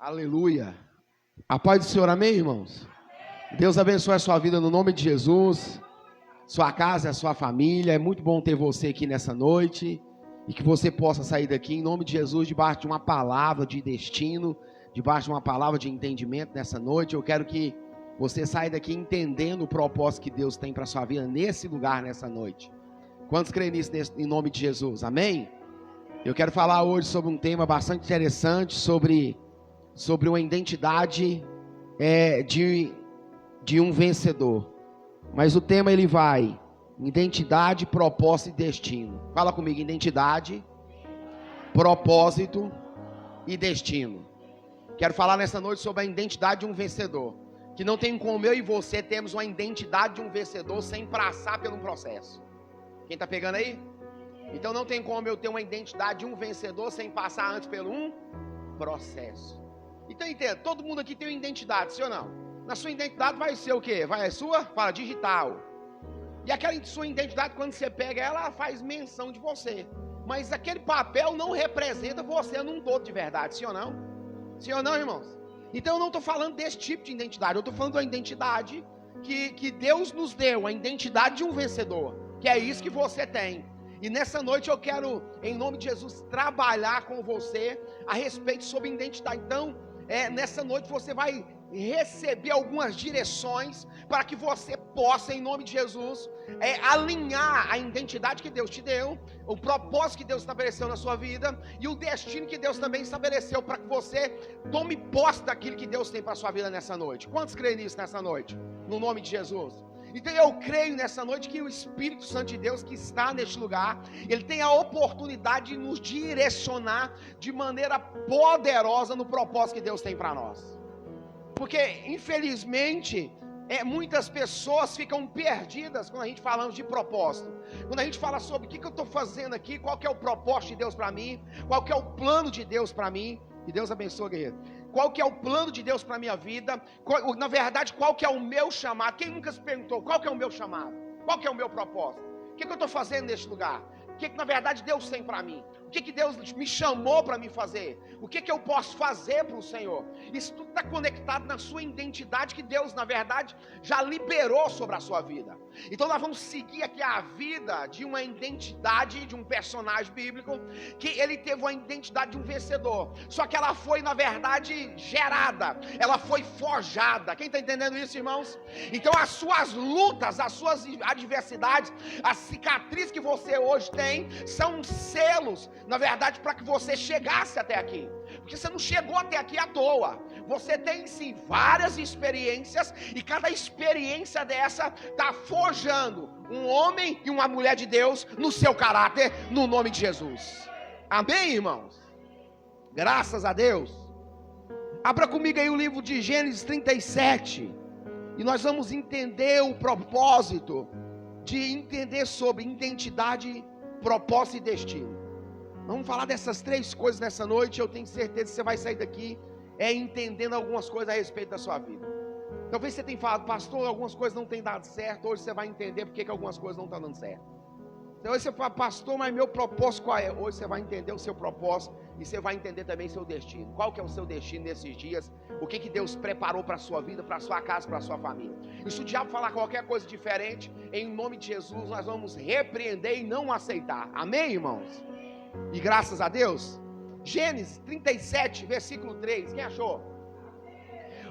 Aleluia. A paz do Senhor, amém, irmãos? Deus abençoe a sua vida no nome de Jesus, sua casa, a sua família. É muito bom ter você aqui nessa noite e que você possa sair daqui em nome de Jesus, debaixo de uma palavra de destino, debaixo de uma palavra de entendimento nessa noite. Eu quero que você saia daqui entendendo o propósito que Deus tem para a sua vida nesse lugar, nessa noite. Quantos creem nisso em nome de Jesus? Amém? Eu quero falar hoje sobre um tema bastante interessante, sobre uma identidade de um vencedor. Mas o tema ele vai: identidade, propósito e destino. Fala comigo: identidade, propósito e destino. Quero falar nessa noite sobre a identidade de um vencedor. Que não tem como eu e você termos uma identidade de um vencedor sem passar por um processo. Quem está pegando aí? Então não tem como eu ter uma identidade de um vencedor sem passar antes por um processo. Então entenda, todo mundo aqui tem uma identidade, sim ou não? Na sua identidade vai ser o quê? Vai a sua? Fala, digital. E aquela sua identidade, quando você pega ela, faz menção de você. Mas aquele papel não representa você num todo de verdade, sim ou não? Sim ou não, irmãos? Então eu não estou falando desse tipo de identidade, eu estou falando da identidade que Deus nos deu, a identidade de um vencedor, que é isso que você tem. E nessa noite eu quero, em nome de Jesus, trabalhar com você a respeito sobre identidade. Então, nessa noite você vai receber algumas direções para que você possa, em nome de Jesus, alinhar a identidade que Deus te deu, o propósito que Deus estabeleceu na sua vida e o destino que Deus também estabeleceu para que você tome posse daquilo que Deus tem para a sua vida nessa noite. Quantos creem nisso nessa noite? No nome de Jesus. Então eu creio nessa noite que o Espírito Santo de Deus que está neste lugar, ele tem a oportunidade de nos direcionar de maneira poderosa no propósito que Deus tem para nós. Porque infelizmente muitas pessoas ficam perdidas quando a gente fala de propósito. Quando a gente fala sobre o que eu estou fazendo aqui, qual que é o propósito de Deus para mim, qual que é o plano de Deus para mim. Que Deus abençoe, guerreiro. Qual que é o plano de Deus para a minha vida? Na verdade, qual que é o meu chamado? Quem nunca se perguntou, qual que é o meu chamado? Qual que é o meu propósito? O que eu estou fazendo neste lugar? O que na verdade Deus tem para mim? O que Deus me chamou para me fazer? O que eu posso fazer para o Senhor? Isso tudo está conectado na sua identidade que Deus, na verdade, já liberou sobre a sua vida. Então nós vamos seguir aqui a vida de uma identidade, de um personagem bíblico, que ele teve uma identidade de um vencedor. Só que ela foi, na verdade, gerada. Ela foi forjada. Quem está entendendo isso, irmãos? Então as suas lutas, as suas adversidades, as cicatrizes que você hoje tem, são selos, na verdade, para que você chegasse até aqui. Porque você não chegou até aqui à toa. Você tem sim várias experiências, e cada experiência dessa está forjando um homem e uma mulher de Deus no seu caráter, no nome de Jesus. Amém, irmãos? Graças a Deus. Abra comigo aí o livro de Gênesis 37, e nós vamos entender o propósito de entender sobre identidade, propósito e destino. Vamos falar dessas três coisas nessa noite. Eu tenho certeza que você vai sair daqui entendendo algumas coisas a respeito da sua vida. Talvez você tenha falado, pastor, algumas coisas não têm dado certo. Hoje você vai entender porque que algumas coisas não estão dando certo. Então hoje você fala, pastor, mas meu propósito qual é? Hoje você vai entender o seu propósito e você vai entender também seu destino. Qual que é o seu destino nesses dias? O que Deus preparou para a sua vida, para a sua casa, para a sua família? E se o diabo falar qualquer coisa diferente, em nome de Jesus nós vamos repreender e não aceitar. Amém, irmãos? E graças a Deus. Gênesis 37, versículo 3, quem achou?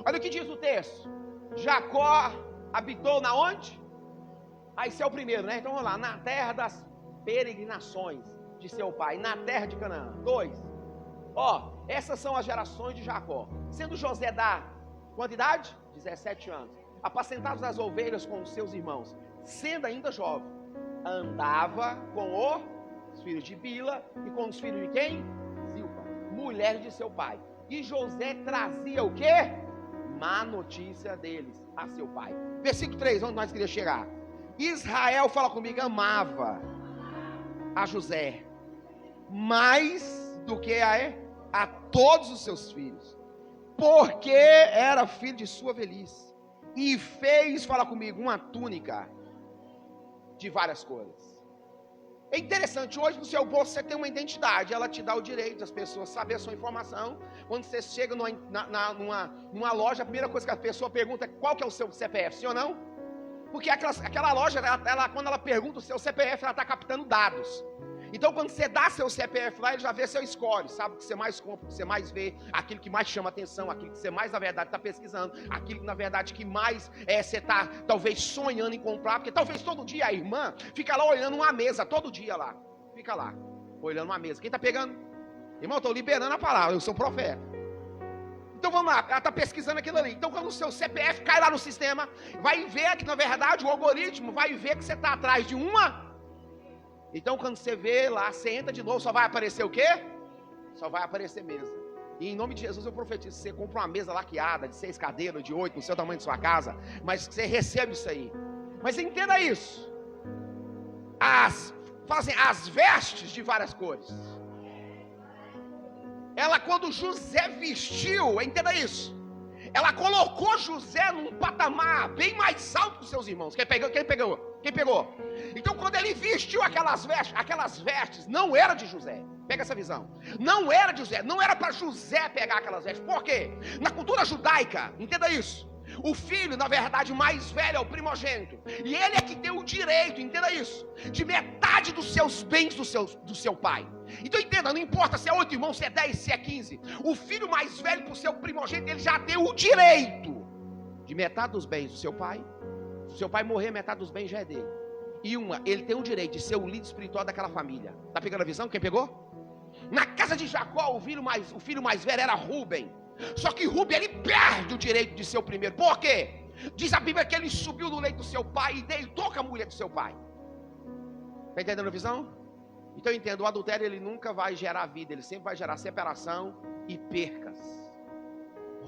Olha o que diz o texto. Jacó habitou na onde? Esse é o primeiro, né? Então vamos lá, na terra das peregrinações de seu pai, na terra de Canaã. 2, essas são as gerações de Jacó. Sendo José da quantidade? 17 anos, apacentados das ovelhas com os seus irmãos, sendo ainda jovem, andava com os filhos de Bila e com os filhos de quem? Zilpa, mulher de seu pai. E José trazia o quê? Má notícia deles a seu pai. Versículo 3, onde nós queríamos chegar? Israel, fala comigo, amava a José mais do que a todos os seus filhos, porque era filho de sua velhice, e fez, fala comigo, uma túnica de várias cores. É interessante, hoje no seu bolso você tem uma identidade, ela te dá o direito das pessoas saber a sua informação. Quando você chega numa loja, a primeira coisa que a pessoa pergunta é qual que é o seu CPF, sim ou não? Porque aquela loja, quando ela pergunta o seu CPF, ela está captando dados. Então quando você dá seu CPF lá, ele já vê seu score, sabe o que você mais compra, o que você mais vê, aquilo que mais chama atenção, aquilo que você mais na verdade está pesquisando, aquilo que na verdade que mais você está talvez sonhando em comprar, porque talvez todo dia a irmã fica lá olhando uma mesa, todo dia lá, fica lá, olhando uma mesa. Quem está pegando? Irmão, eu estou liberando a palavra, eu sou profeta. Então vamos lá, ela está pesquisando aquilo ali. Então quando o seu CPF cai lá no sistema, vai ver que na verdade o algoritmo vai ver que você está atrás de uma. Então quando você vê lá, você entra de novo, só vai aparecer o quê? Só vai aparecer mesa. E em nome de Jesus eu profetizo, você compra uma mesa laqueada, de 6 cadeiras, de 8, no seu tamanho de sua casa, mas você recebe isso aí. Mas entenda isso. Fala assim, as vestes de várias cores. Ela quando José vestiu, entenda isso. Ela colocou José num patamar bem mais alto que os seus irmãos. Quem pegou? Então quando ele vestiu aquelas vestes não era de José. Pega essa visão. Não era de José, não era para José pegar aquelas vestes. Por quê? Na cultura judaica, entenda isso. O filho, na verdade, mais velho é o primogênito. E ele é que tem o direito, entenda isso, de metade dos seus bens do seu pai. Então entenda, não importa se é 8 irmãos, se é 10, se é 15. O filho mais velho para o seu primogênito, ele já tem o direito de metade dos bens do seu pai. Se o seu pai morrer, metade dos bens já é dele. E ele tem o direito de ser o líder espiritual daquela família. Tá pegando a visão? Quem pegou? Na casa de Jacó, o filho mais velho era Rúben. Só que Rúben, ele perde o direito de ser o primeiro. Por quê? Diz a Bíblia que ele subiu no leito do seu pai e deitou com a mulher do seu pai. Está entendendo a visão? Então eu entendo, o adultério ele nunca vai gerar vida, ele sempre vai gerar separação e percas.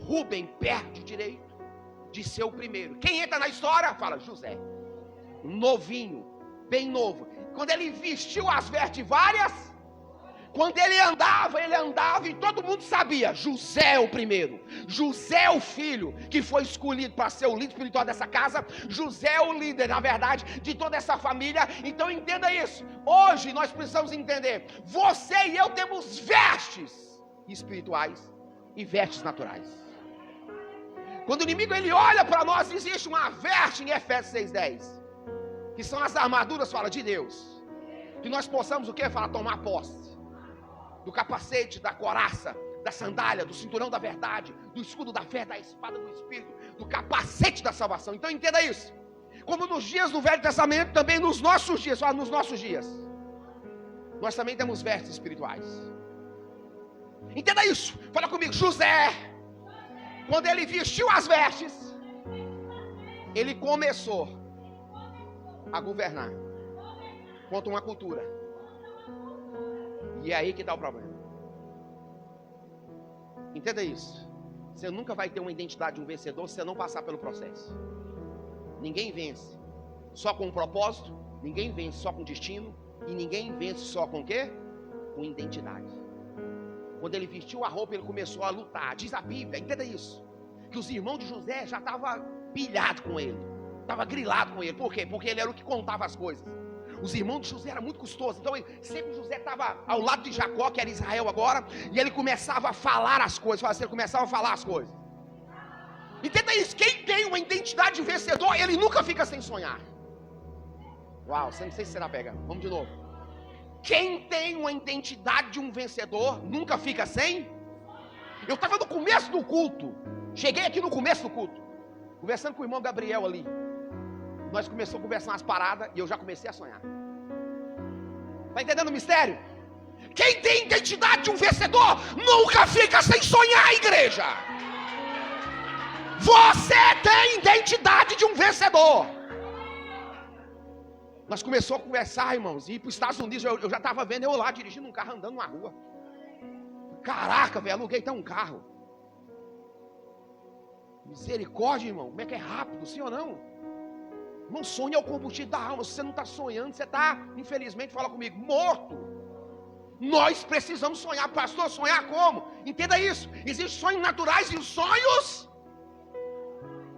Rúben perde o direito de ser o primeiro. Quem entra na história? Fala, José. Novinho, bem novo. Quando ele vestiu as vestes várias, quando ele andava e todo mundo sabia, José é o primeiro, José é o filho que foi escolhido para ser o líder espiritual dessa casa, José é o líder, na verdade, de toda essa família. Então entenda isso, hoje nós precisamos entender, você e eu temos vestes espirituais e vestes naturais. Quando o inimigo ele olha para nós, existe uma veste em Efésios 6:10, que são as armaduras, fala, de Deus, que nós possamos o que? Fala, tomar posse do capacete, da couraça, da sandália, do cinturão da verdade, do escudo da fé, da espada do Espírito, do capacete da salvação. Então entenda isso. Como nos dias do Velho Testamento, também nos nossos dias, nós também temos vestes espirituais. Entenda isso. Fala comigo, José, quando ele vestiu as vestes, ele começou a governar contra uma cultura. E é aí que está o problema. Entenda isso. Você nunca vai ter uma identidade de um vencedor se você não passar pelo processo. Ninguém vence só com um propósito, ninguém vence só com destino, e ninguém vence só com o quê? Com identidade. Quando ele vestiu a roupa, ele começou a lutar. Diz a Bíblia, entenda isso, que os irmãos de José já estavam pilhados com ele, estavam grilados com ele. Por quê? Porque ele era o que contava as coisas. Os irmãos de José eram muito custosos. Então sempre José estava ao lado de Jacó, que era Israel agora, e ele começava a falar as coisas. Ele começava a falar as coisas. Entenda isso, quem tem uma identidade de vencedor, ele nunca fica sem sonhar. Uau, não sei se você está pegando. Vamos de novo. Quem tem uma identidade de um vencedor, nunca fica sem. Eu estava no começo do culto, cheguei aqui no começo do culto, conversando com o irmão Gabriel ali. Nós começamos a conversar umas paradas e eu já comecei a sonhar. Está entendendo o mistério? Quem tem identidade de um vencedor nunca fica sem sonhar, igreja. Você tem identidade de um vencedor. Nós começamos a conversar, irmãos, e ir para os Estados Unidos. Eu já estava vendo eu lá dirigindo um carro, andando na rua. Caraca, velho, aluguei até um carro. Misericórdia, irmão, como é que é rápido, sim ou não? Irmão, sonho é o combustível da alma. Se você não está sonhando, você está, infelizmente, fala comigo, morto. Nós precisamos sonhar. Pastor, sonhar como? Entenda isso. Existem sonhos naturais e os sonhos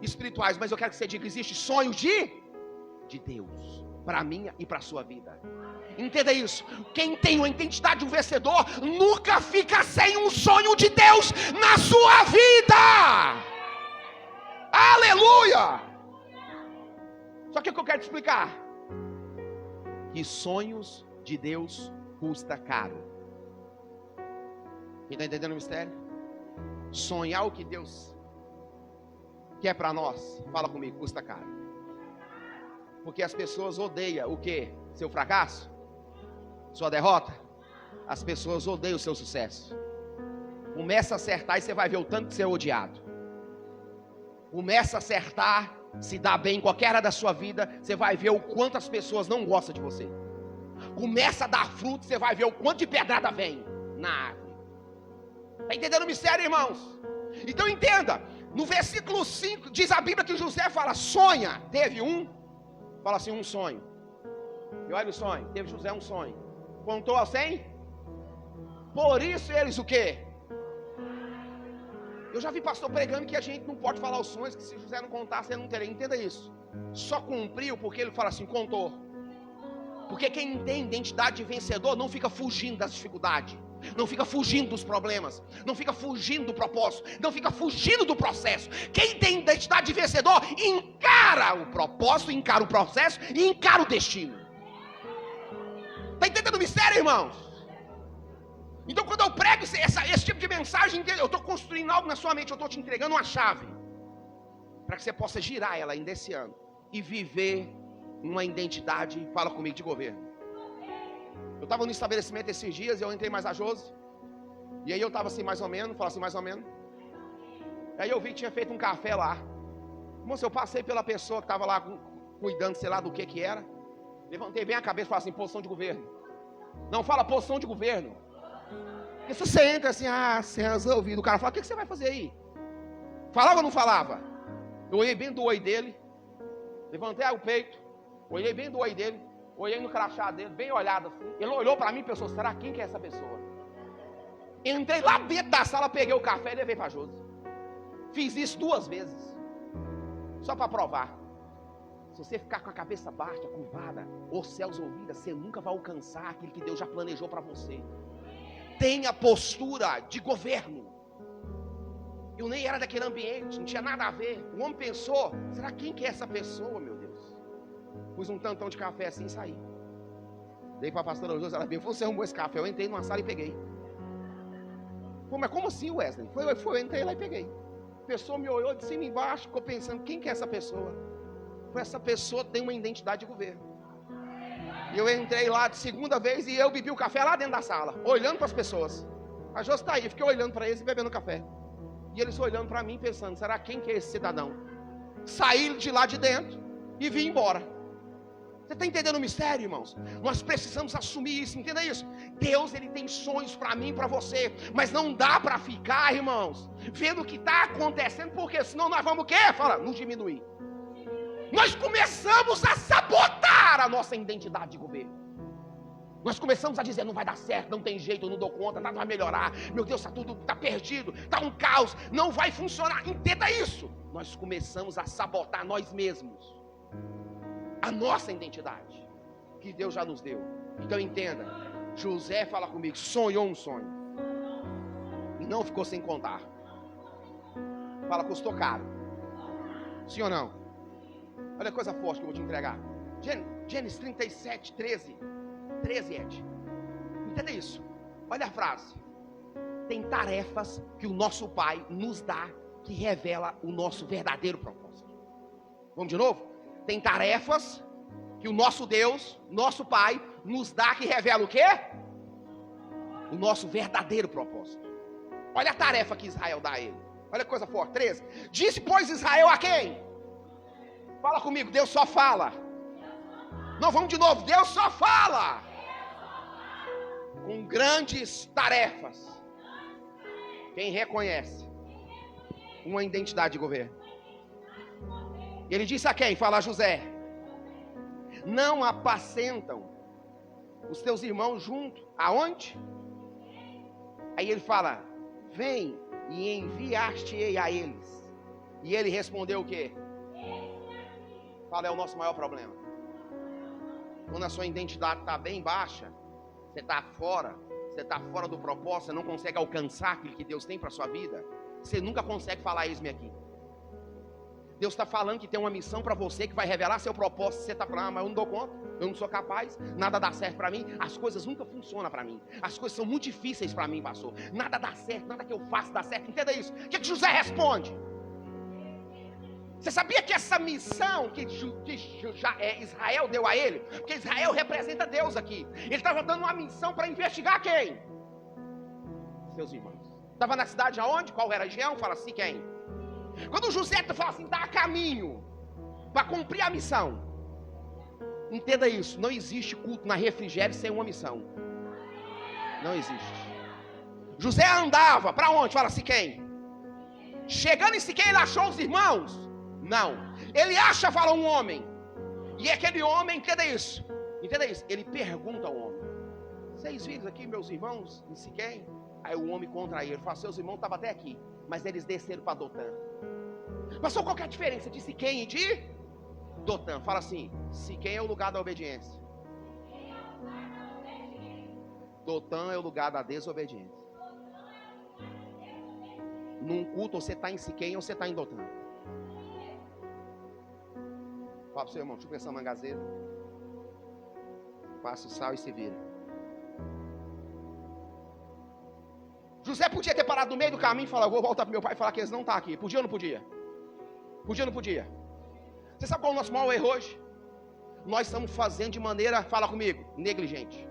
espirituais. Mas eu quero que você diga, existe sonhos de Deus. para a minha e para a sua vida. Entenda isso. Quem tem uma identidade de um vencedor nunca fica sem um sonho de Deus na sua vida. Aleluia! Só que o que eu quero te explicar, que sonhos de Deus custa caro. Quem está entendendo o mistério? Sonhar o que Deus quer para nós, fala comigo, custa caro. Porque as pessoas odeiam o quê? Seu fracasso? Sua derrota? As pessoas odeiam o seu sucesso. Começa a acertar e você vai ver o tanto que você é odiado. Começa a acertar, se dá bem em qualquer área da sua vida, você vai ver o quanto as pessoas não gostam de você. Começa a dar fruto, você vai ver o quanto de pedrada vem na árvore. Está entendendo o mistério, irmãos? Então entenda, no versículo 5, diz a Bíblia que José fala, sonha, teve um, fala assim, um sonho. E olha o sonho, teve José um sonho. Contou a 100? Por isso eles o quê? Eu já vi pastor pregando que a gente não pode falar os sonhos, que se José não contasse, ele não teria. Entenda isso. Só cumpriu porque ele fala assim, contou. Porque quem tem identidade de vencedor não fica fugindo das dificuldades. Não fica fugindo dos problemas. Não fica fugindo do propósito. Não fica fugindo do processo. Quem tem identidade de vencedor, encara o propósito, encara o processo e encara o destino. Está entendendo o mistério, irmãos? Então quando eu prego esse tipo de mensagem, eu estou construindo algo na sua mente, eu estou te entregando uma chave, para que você possa girar ela ainda esse ano, e viver uma identidade, fala comigo, de governo. Eu estava no estabelecimento esses dias, eu entrei mais a Josi, e aí eu estava assim mais ou menos, fala assim mais ou menos, aí eu vi que tinha feito um café lá. Moça, eu passei pela pessoa que estava lá cuidando, sei lá do que era, levantei bem a cabeça e falei assim, posição de governo. Não fala posição de governo. Porque se você entra assim, sem resolvido, o cara fala, o que você vai fazer aí? Falava ou não falava? Eu olhei bem do olho dele, levantei o peito, olhei bem do olho dele, olhei no crachá dele, bem olhado assim. Ele olhou para mim e pensou, será quem que é essa pessoa? Entrei lá dentro da sala, peguei o café e levei para Josi. Fiz isso 2 vezes, só para provar. Se você ficar com a cabeça baixa, curvada, os céus ouvidos, você nunca vai alcançar aquilo que Deus já planejou para você. Tenha postura de governo. Eu nem era daquele ambiente, não tinha nada a ver. O homem pensou, será quem que é essa pessoa, meu Deus? Pus um tantão de café assim e saí. Dei para a pastora Josi, ela veio, você arrumou esse café? Eu entrei numa sala e peguei. Pô, mas como assim, Wesley? Eu entrei lá e peguei. A pessoa me olhou de cima e embaixo, ficou pensando, quem que é essa pessoa? Essa pessoa tem uma identidade de governo. E eu entrei lá de segunda vez e eu bebi o café lá dentro da sala, olhando para as pessoas. A Josi está aí, fiquei olhando para eles e bebendo café. E eles olhando para mim pensando, será quem que é esse cidadão? Saí de lá de dentro e vim embora. Você está entendendo o mistério, irmãos? Nós precisamos assumir isso, entenda isso. Deus, Ele tem sonhos para mim e para você, mas não dá para ficar, irmãos, vendo o que está acontecendo, porque senão nós vamos o quê? Fala, nos diminuir. Nós começamos a sabotar a nossa identidade de governo. Nós começamos a dizer, não vai dar certo, não tem jeito, eu não dou conta, nada vai melhorar. Meu Deus, está perdido, está um caos, não vai funcionar. Entenda isso. Nós começamos a sabotar nós mesmos, a nossa identidade, que Deus já nos deu. Então entenda, José, fala comigo, sonhou um sonho, e não ficou sem contar. Fala, custou caro. Sim ou não? Olha a coisa forte que eu vou te entregar. Gênesis 37, 13, Ed. Entenda isso. Olha a frase. Tem tarefas que o nosso Pai nos dá, que revela o nosso verdadeiro propósito. Vamos de novo? Tem tarefas que o nosso Deus, nosso Pai, nos dá, que revela o quê? O nosso verdadeiro propósito. Olha a tarefa que Israel dá a ele. Olha a coisa forte. 13. Disse, pois, Israel a quem? Fala comigo, Deus só fala. Não, vamos de novo, Deus só fala. Com grandes tarefas. Quem reconhece uma identidade de governo. Ele disse a quem? Fala a José. Não apacentam os teus irmãos junto. Aonde? Aí ele fala, vem e enviaste-ei a eles. E ele respondeu o quê? Fala, é o nosso maior problema. quando a sua identidade está bem baixa, você está fora do propósito, você não consegue alcançar aquilo que Deus tem para a sua vida, você nunca consegue falar, eis-me aqui. Deus está falando que tem uma missão para você, que vai revelar seu propósito. Você está falando, mas eu não dou conta, eu não sou capaz, nada dá certo para mim, as coisas nunca funcionam para mim, as coisas são muito difíceis para mim, pastor, nada dá certo, nada que eu faço dá certo. Entenda isso. O que José responde? Você sabia que essa missão que Israel deu a ele, porque Israel representa Deus aqui, ele estava dando uma missão para investigar quem? Seus irmãos. Estava na cidade aonde? Qual era a região? Fala assim, quem? Quando José fala assim, dá caminho para cumprir a missão. Entenda isso, não existe culto na Refrigério sem uma missão. Não existe. José andava para onde? Fala assim, quem? Chegando em Siquém, ele achou os irmãos? Não. Ele acha, fala, um homem. E aquele homem, entenda isso, ele pergunta ao homem: vocês viram aqui meus irmãos em Siquém? Aí o homem contra ele fala: seus irmãos estavam até aqui, mas eles desceram para Dotã. Passou qual que é a diferença de Siquém e de Dotã? Fala assim: Siquém é o lugar da obediência, Dotã é o lugar da desobediência. Num culto você está em Siquém ou você está em Dotã? Fala para o seu irmão, chupa essa mangazeira, passa o sal e se vira. José podia ter parado no meio do caminho e falar: eu vou voltar para meu pai e falar que eles não estão aqui. Podia ou não podia? Podia ou não podia? Você sabe qual é o nosso maior erro hoje? Nós estamos fazendo de maneira, fala comigo, negligente.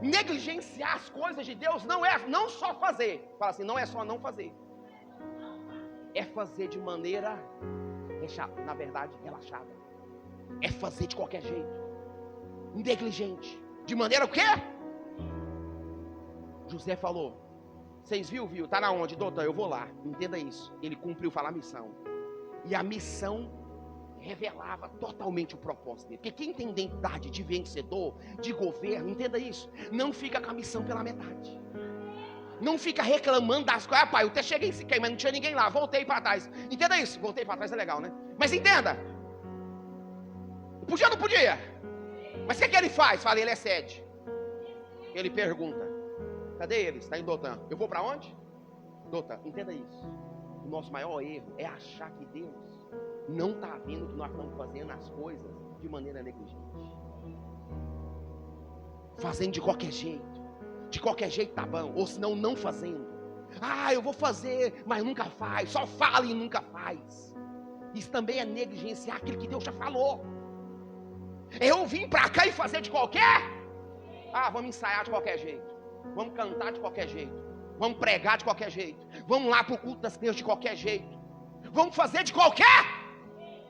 Negligenciar as coisas de Deus não é não só fazer. Fala assim, não é só não fazer. É fazer de maneira, na verdade, relaxada. É fazer de qualquer jeito. Negligente. De maneira o quê? José falou: vocês viu? Tá na onde? Doutor, eu vou lá. Entenda isso. Ele cumpriu, fala, a missão. E a missão revelava totalmente o propósito dele. Porque quem tem identidade de vencedor, de governo, entenda isso, não fica com a missão pela metade. Não fica reclamando das coisas. Ah, pai, eu até cheguei em Siquém, mas não tinha ninguém lá, voltei para trás. Entenda isso, voltei para trás é legal, né? Mas entenda, podia ou não podia? Mas o que ele faz? Fala, ele excede. Ele pergunta: cadê eles? Está em Dotã. Eu vou para onde? Dotã. Entenda isso. O nosso maior erro é achar que Deus não está vendo que nós estamos fazendo as coisas de maneira negligente. Fazendo de qualquer jeito. De qualquer jeito tá bom. Ou senão não fazendo. Ah, eu vou fazer, mas nunca faz. Só fala e nunca faz. Isso também é negligenciar aquilo que Deus já falou. Eu vim para cá e fazer de qualquer. Ah, vamos ensaiar de qualquer jeito. Vamos cantar de qualquer jeito. Vamos pregar de qualquer jeito. Vamos lá para o culto das crianças de qualquer jeito. Vamos fazer de qualquer.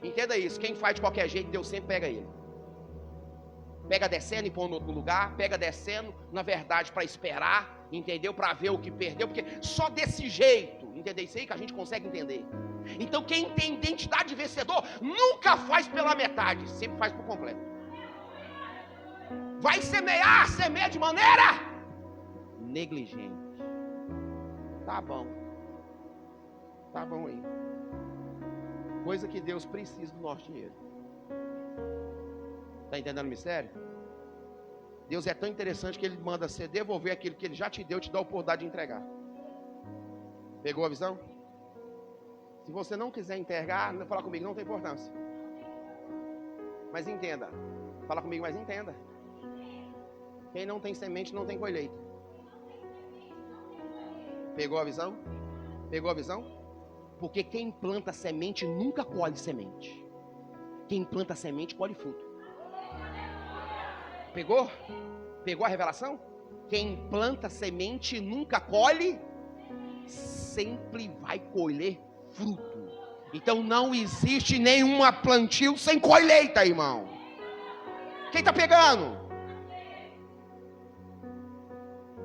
Entenda isso, quem faz de qualquer jeito, Deus sempre pega ele. Pega descendo e põe no outro lugar. Pega descendo, na verdade, para esperar, entendeu? Para ver o que perdeu. Porque só desse jeito, entendeu isso aí que a gente consegue entender. Então quem tem identidade de vencedor nunca faz pela metade, sempre faz por completo. Vai semeia de maneira negligente. Tá bom aí. Coisa que Deus precisa do nosso dinheiro. Está entendendo o mistério? Deus é tão interessante que Ele manda você devolver aquilo que Ele já te deu, te dá a oportunidade de entregar. Pegou a visão? Se você não quiser entregar, fala comigo, não tem importância. Mas entenda. Fala comigo, mas entenda. Quem não tem semente não tem colheita. Pegou a visão? Pegou a visão? Porque quem planta semente nunca colhe semente. Quem planta semente colhe fruto. Pegou? Pegou a revelação? Quem planta semente nunca colhe, sempre vai colher fruto. Então não existe nenhuma plantio sem colheita, irmão. Quem está pegando?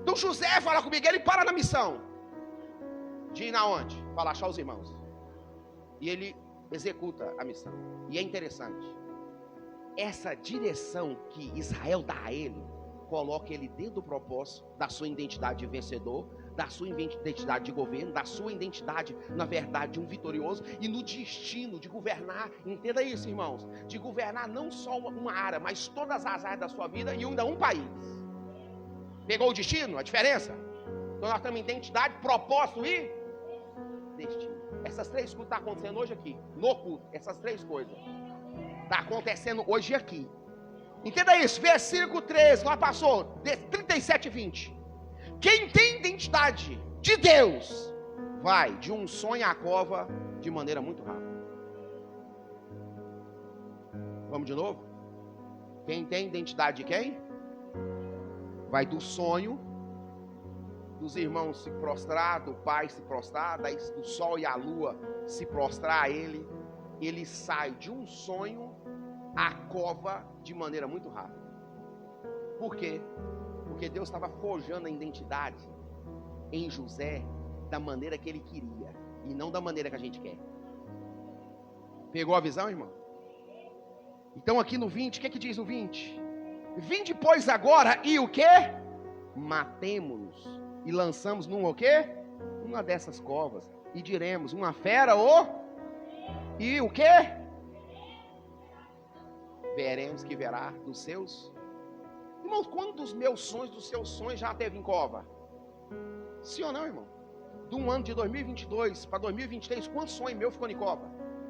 Então José fala comigo, ele para na missão de ir na onde? Para achar os irmãos. E ele executa a missão. E é interessante, essa direção que Israel dá a ele, coloca ele dentro do propósito da sua identidade de vencedor, da sua identidade de governo, da sua identidade, na verdade, de um vitorioso, e no destino de governar. Entenda isso, irmãos, de governar não só uma área, mas todas as áreas da sua vida e ainda um país. Pegou o destino, a diferença? Então nós temos identidade, propósito e destino. Essas três coisas estão acontecendo hoje aqui, no culto. Essas três coisas estão acontecendo hoje aqui. Entenda isso, versículo 13, lá passou, 37 e 20. Quem tem identidade de Deus, vai de um sonho à cova de maneira muito rápida. Vamos de novo? Quem tem identidade de quem? Vai do sonho, dos irmãos se prostrar, do pai se prostrar, do sol e a lua se prostrar a ele. Ele sai de um sonho à cova de maneira muito rápida. Por quê? Porque Deus estava forjando a identidade em José da maneira que ele queria e não da maneira que a gente quer. Pegou a visão, irmão? Então aqui no 20, o que diz no 20? Vinde, pois, agora e o quê? Matemo-nos e lançamos num o quê? Uma dessas covas e diremos, uma fera e o quê? Veremos que verá dos seus. Irmãos, quando dos meus sonhos, dos seus sonhos já teve em cova? Sim ou não, irmão? De um ano de 2022 para 2023, quantos sonhos meus ficou em cova?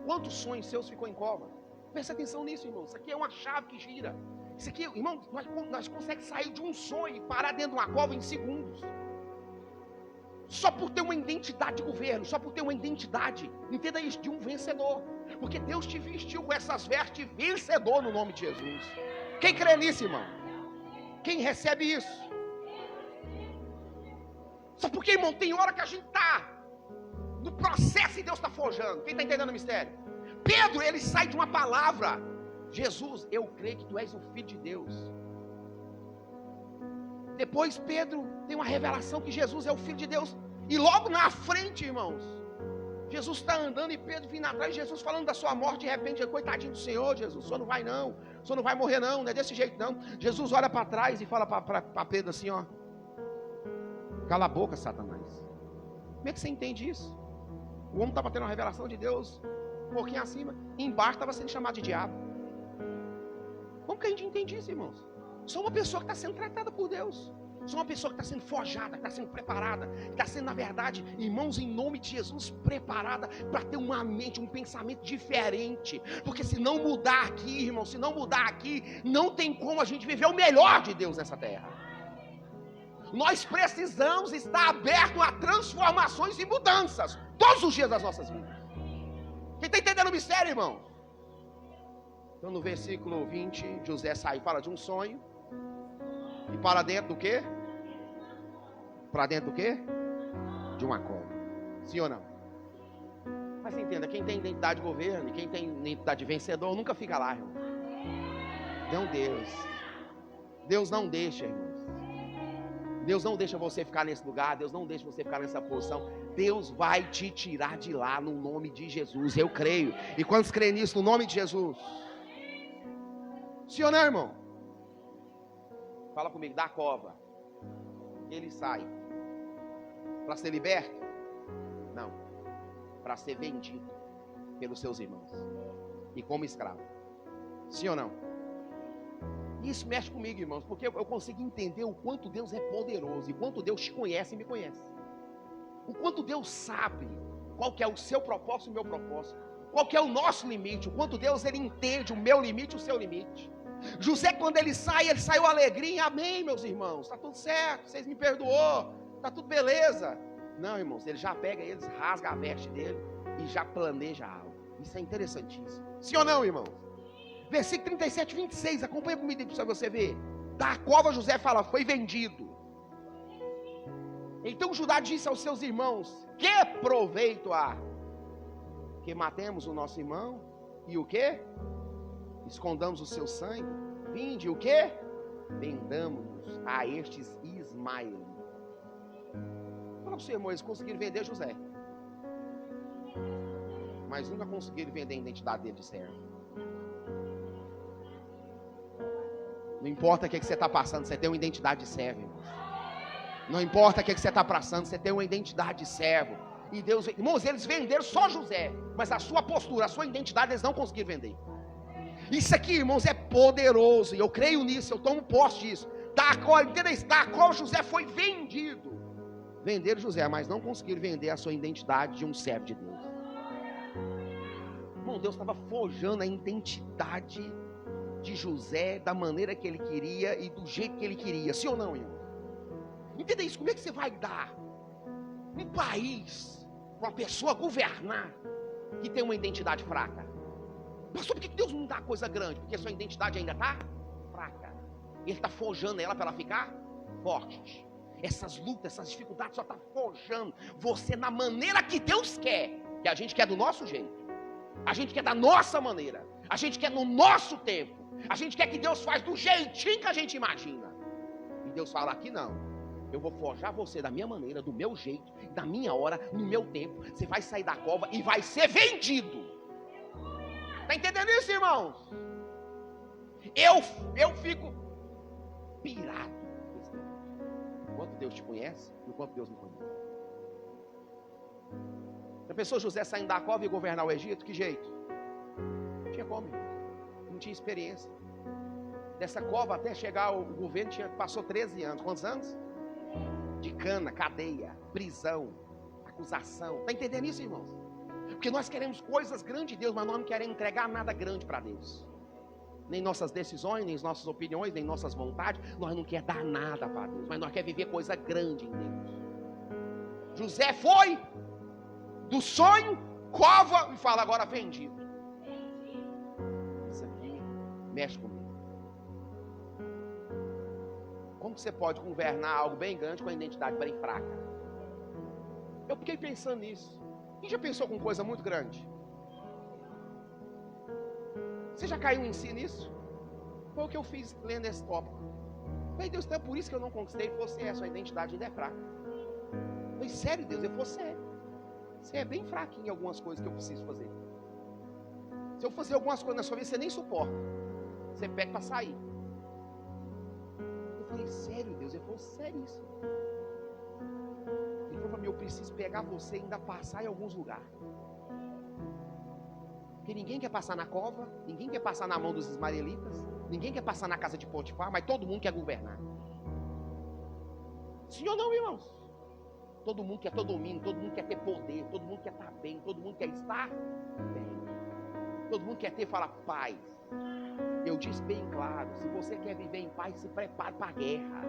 Quantos sonhos seus ficou em cova? Presta atenção nisso, irmão. Isso aqui é uma chave que gira. Isso aqui, irmão, nós conseguimos sair de um sonho e parar dentro de uma cova em segundos. Só por ter uma identidade de governo, só por ter uma identidade, entenda isso, de um vencedor. Porque Deus te vestiu com essas vestes de vencedor no nome de Jesus. Quem crê nisso, irmão? Quem recebe isso? Só porque, irmão, tem hora que a gente está no processo e Deus está forjando. Quem está entendendo o mistério? Pedro, ele sai de uma palavra. Jesus, eu creio que tu és o Filho de Deus. Depois Pedro tem uma revelação que Jesus é o Filho de Deus. E logo na frente, irmãos, Jesus está andando e Pedro vindo atrás, Jesus falando da sua morte, de repente, coitadinho do Senhor, Jesus, o Senhor não vai não, o Senhor não vai morrer não, não é desse jeito não. Jesus olha para trás e fala para Pedro assim, ó, cala a boca, Satanás. Como é que você entende isso? O homem estava tendo uma revelação de Deus, um pouquinho acima, e embaixo estava sendo chamado de diabo. Como que a gente entende isso, irmãos? Sou uma pessoa que está sendo tratada por Deus. Sou uma pessoa que está sendo forjada, que está sendo preparada, que está sendo, na verdade, irmãos, em nome de Jesus, preparada para ter uma mente, um pensamento diferente. Porque se não mudar aqui, irmão, se não mudar aqui, não tem como a gente viver o melhor de Deus nessa terra. Nós precisamos estar abertos a transformações e mudanças todos os dias das nossas vidas. Quem está entendendo o mistério, irmão? Então no versículo 20, José sai e fala de um sonho. E para dentro do quê? Para dentro do quê? De uma cova. Sim ou não? Mas entenda, quem tem identidade de governo e quem tem identidade de vencedor nunca fica lá, irmão. Não Deus. Deus não deixa, irmãos. Deus não deixa você ficar nesse lugar. Deus não deixa você ficar nessa posição. Deus vai te tirar de lá no nome de Jesus. Eu creio. E quantos creem nisso no nome de Jesus? Sim ou não, irmão? Fala comigo, da cova. Ele sai. Para ser liberto? Não. Para ser vendido pelos seus irmãos. E como escravo. Sim ou não? Isso mexe comigo, irmãos, porque eu consigo entender o quanto Deus é poderoso. E quanto Deus te conhece e me conhece. O quanto Deus sabe qual que é o seu propósito e o meu propósito. Qual que é o nosso limite. O quanto Deus ele entende o meu limite e o seu limite. José, quando ele saiu alegrinha, amém, meus irmãos, está tudo certo, vocês me perdoou, está tudo beleza. Não, irmãos, ele já pega eles, rasga a veste dele e já planeja algo. Isso é interessantíssimo. Sim ou não, irmãos? Versículo 37, 26, acompanha comigo para você ver. Da cova José fala, foi vendido. Então Judá disse aos seus irmãos, que proveito há? Que matemos o nosso irmão e o quê? Escondamos o seu sangue, vinde o quê? Vendamos-nos a estes ismaelitas. Fala para o seu irmão, eles conseguiram vender José, mas nunca conseguiram vender a identidade dele de servo. Não importa o que você está passando, você tem uma identidade de servo, irmão. Não importa o que você está passando, você tem uma identidade de servo. E Deus, irmãos, eles venderam só José, mas a sua postura, a sua identidade, eles não conseguiram vender. Isso aqui, irmãos, é poderoso, e eu creio nisso, eu tomo posse disso. Da qual José foi vendido. Venderam José, mas não conseguiram vender a sua identidade de um servo de Deus. Irmão, Deus estava forjando a identidade de José da maneira que ele queria e do jeito que ele queria. Sim ou não, irmão? Entenda isso, como é que você vai dar um país para uma pessoa governar que tem uma identidade fraca? Pastor, por que Deus não dá coisa grande? Porque a sua identidade ainda está fraca. Ele está forjando ela para ela ficar forte. Essas lutas, essas dificuldades só estão forjando você na maneira que Deus quer. Que a gente quer do nosso jeito. A gente quer da nossa maneira. A gente quer no nosso tempo. A gente quer que Deus faz do jeitinho que a gente imagina. E Deus fala aqui não. Eu vou forjar você da minha maneira, do meu jeito, da minha hora, no meu tempo. Você vai sair da cova e vai ser vendido. Está entendendo isso, irmãos? Eu fico pirado. Enquanto Deus te conhece, enquanto Deus me conhece. Já pensou José saindo da cova e governar o Egito? Que jeito? Não tinha como, irmão. Não tinha experiência. Dessa cova até chegar ao governo passou 13 anos. Quantos anos? De cana, cadeia, prisão, acusação. Está entendendo isso, irmãos? Porque nós queremos coisas grandes de Deus, mas nós não queremos entregar nada grande para Deus. Nem nossas decisões, nem nossas opiniões, nem nossas vontades. Nós não queremos dar nada para Deus, mas nós queremos viver coisa grande em Deus. José foi do sonho, cova, e fala agora vendido. Isso aqui mexe comigo. Como que você pode governar algo bem grande com a identidade bem fraca? Eu fiquei pensando nisso. Quem já pensou com coisa muito grande? Você já caiu em si nisso? Foi o que eu fiz lendo esse tópico. Falei, Deus, então é por isso que eu não conquistei. Você é, sua identidade ainda é fraca. Falei, sério, Deus, você é. Você é bem fraquinho em algumas coisas que eu preciso fazer. Se eu fazer algumas coisas na sua vida, você nem suporta. Você pede para sair. Eu falei, sério, Deus? Ele falou, seríssimo. Ele falou para mim, eu preciso pegar você e ainda passar em alguns lugares. Porque ninguém quer passar na cova, ninguém quer passar na mão dos ismaelitas, ninguém quer passar na casa de Potifar, mas todo mundo quer governar. Sim ou não, irmãos? Todo mundo quer ter domínio, todo mundo quer ter poder, todo mundo quer estar bem, todo mundo quer estar bem. Todo mundo quer ter, fala, paz. Eu disse bem claro, se você quer viver em paz, se prepare para a guerra.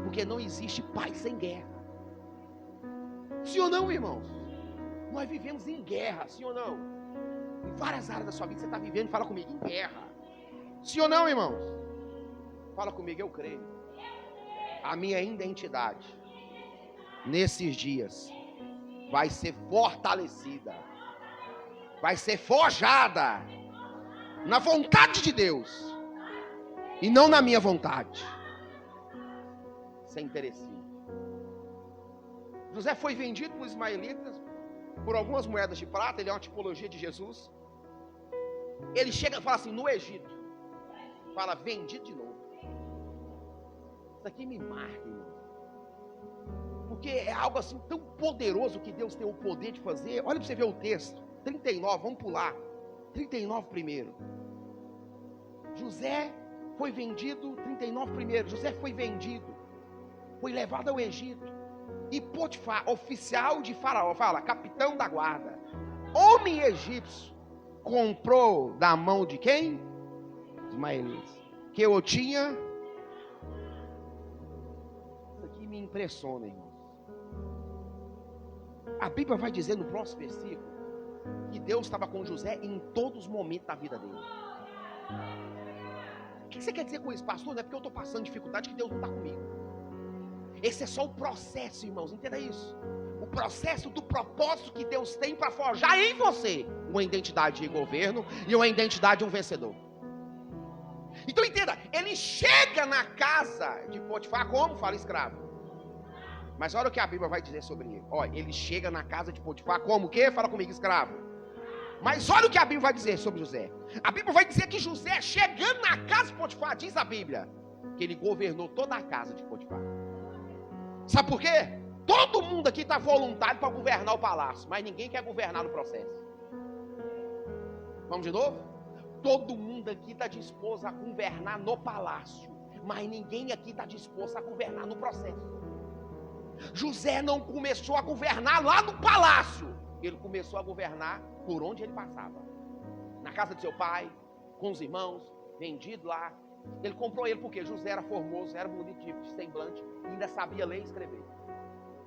Porque não existe paz sem guerra. Sim ou não, irmãos? Nós vivemos em guerra, sim ou não? Em várias áreas da sua vida você está vivendo, fala comigo, em guerra. Sim ou não, irmãos? Fala comigo, eu creio. A minha identidade, nesses dias, vai ser fortalecida. Vai ser forjada na vontade de Deus e não na minha vontade. Sem interessinho. José foi vendido por ismaelitas por algumas moedas de prata. Ele é uma tipologia de Jesus. Ele chega e fala assim, no Egito, fala vendido de novo. Isso aqui me marca, irmão. Porque é algo assim tão poderoso que Deus tem o poder de fazer. Olha para você ver o texto 39, vamos pular 39 primeiro. José foi vendido, 39 primeiro. José foi vendido, foi levado ao Egito. E Potifar, oficial de Faraó, fala, capitão da guarda, homem egípcio, comprou da mão de quem? Ismaelitas. Que eu tinha. Isso aqui me impressiona, irmãos. A Bíblia vai dizer no próximo versículo que Deus estava com José em todos os momentos da vida dele. O que você quer dizer com isso, pastor? Não é porque eu estou passando dificuldade que Deus não está comigo. Esse é só o processo, irmãos, entenda isso. O processo do propósito que Deus tem para forjar em você uma identidade de governo e uma identidade de um vencedor. Então entenda, ele chega na casa de Potifar como? Fala escravo. Mas olha o que a Bíblia vai dizer sobre ele. Olha, ele chega na casa de Potifar como o quê? Fala comigo, escravo. Mas olha o que a Bíblia vai dizer sobre José. A Bíblia vai dizer que José, chegando na casa de Potifar, diz a Bíblia, que ele governou toda a casa de Potifar. Sabe por quê? Todo mundo aqui está voluntário para governar o palácio, mas ninguém quer governar no processo. Vamos de novo? Todo mundo aqui está disposto a governar no palácio, mas ninguém aqui está disposto a governar no processo. José não começou a governar lá no palácio, ele começou a governar por onde ele passava. Na casa de seu pai, com os irmãos, vendido lá. Ele comprou ele porque José era formoso, era bonito de semblante, e ainda sabia ler e escrever.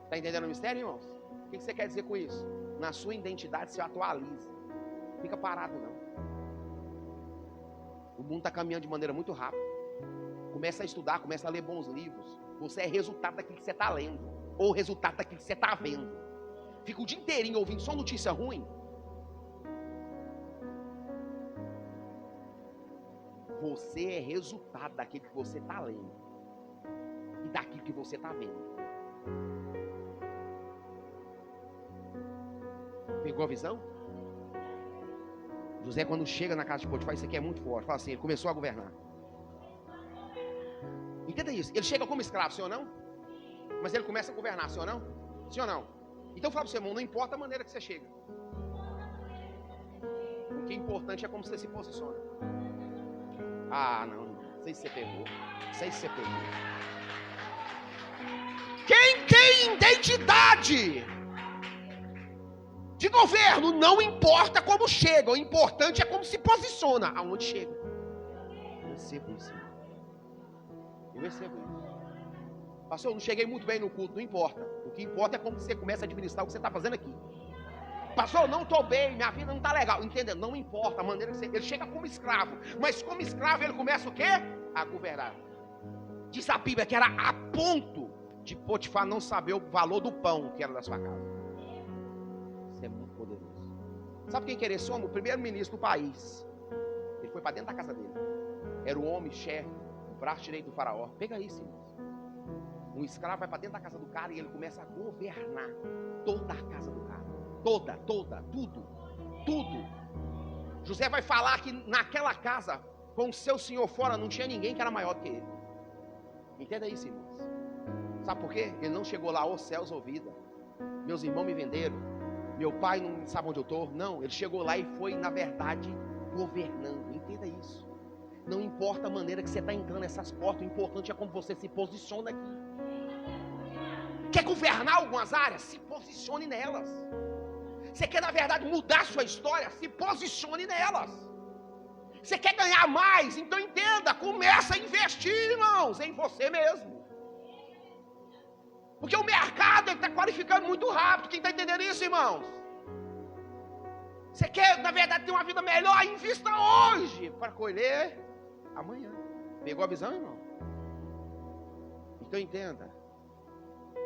Está entendendo o mistério, irmãos? O que você quer dizer com isso? Na sua identidade se atualize. Fica parado não. O mundo está caminhando de maneira muito rápida. Começa a estudar, começa a ler bons livros. Você é resultado daquilo que você está lendo, ou resultado daquilo que você está vendo. Fica o dia inteirinho ouvindo só notícia ruim. Você é resultado daquilo que você está lendo e daquilo que você está vendo. Pegou a visão? José, quando chega na casa de Potifar, isso aqui é muito forte. Fala assim, ele começou a governar. Entenda isso. Ele chega como escravo, sim ou não? Mas ele começa a governar, sim ou não? Sim ou não? Então fala para o seu irmão, não importa a maneira que você chega. O que é importante é como você se posiciona. Ah, não. Não sei se você pegou. Não sei se você pegou. Quem tem identidade de governo, não importa como chega. O importante é como se posiciona. Aonde chega. Eu recebo isso. Eu recebo isso. Pastor, eu não cheguei muito bem no culto. Não importa. O que importa é como você começa a administrar o que você está fazendo aqui. Pastor, não estou bem, minha vida não está legal. Entendeu? Não importa a maneira que você... Ele chega como escravo. Mas como escravo ele começa o quê? A governar. Diz a Bíblia que era a ponto de Potifar não saber o valor do pão que era da sua casa. Isso é muito poderoso. Sabe quem que era esse homem? O primeiro-ministro do país. Ele foi para dentro da casa dele. Era o homem, chefe, o braço direito do faraó. Pega isso, irmãos. Um escravo vai para dentro da casa do cara e ele começa a governar toda a casa do cara. Toda, tudo. José vai falar que naquela casa, com o seu senhor fora, não tinha ninguém que era maior do que ele. Entenda isso, irmãos. Sabe por quê? Ele não chegou lá, céus ou vida. Meus irmãos me venderam. Meu pai não sabe onde eu estou. Não, ele chegou lá e foi, na verdade, governando. Entenda isso. Não importa a maneira que você está entrando nessas portas, o importante é como você se posiciona aqui. Quer governar algumas áreas? Se posicione nelas. Você quer, na verdade, mudar sua história? Se posicione nelas. Você quer ganhar mais? Então entenda, começa a investir, irmãos, em você mesmo. Porque o mercado está qualificando muito rápido. Quem está entendendo isso, irmãos? Você quer, na verdade, ter uma vida melhor? Invista hoje para colher amanhã. Pegou a visão, irmão? Então entenda.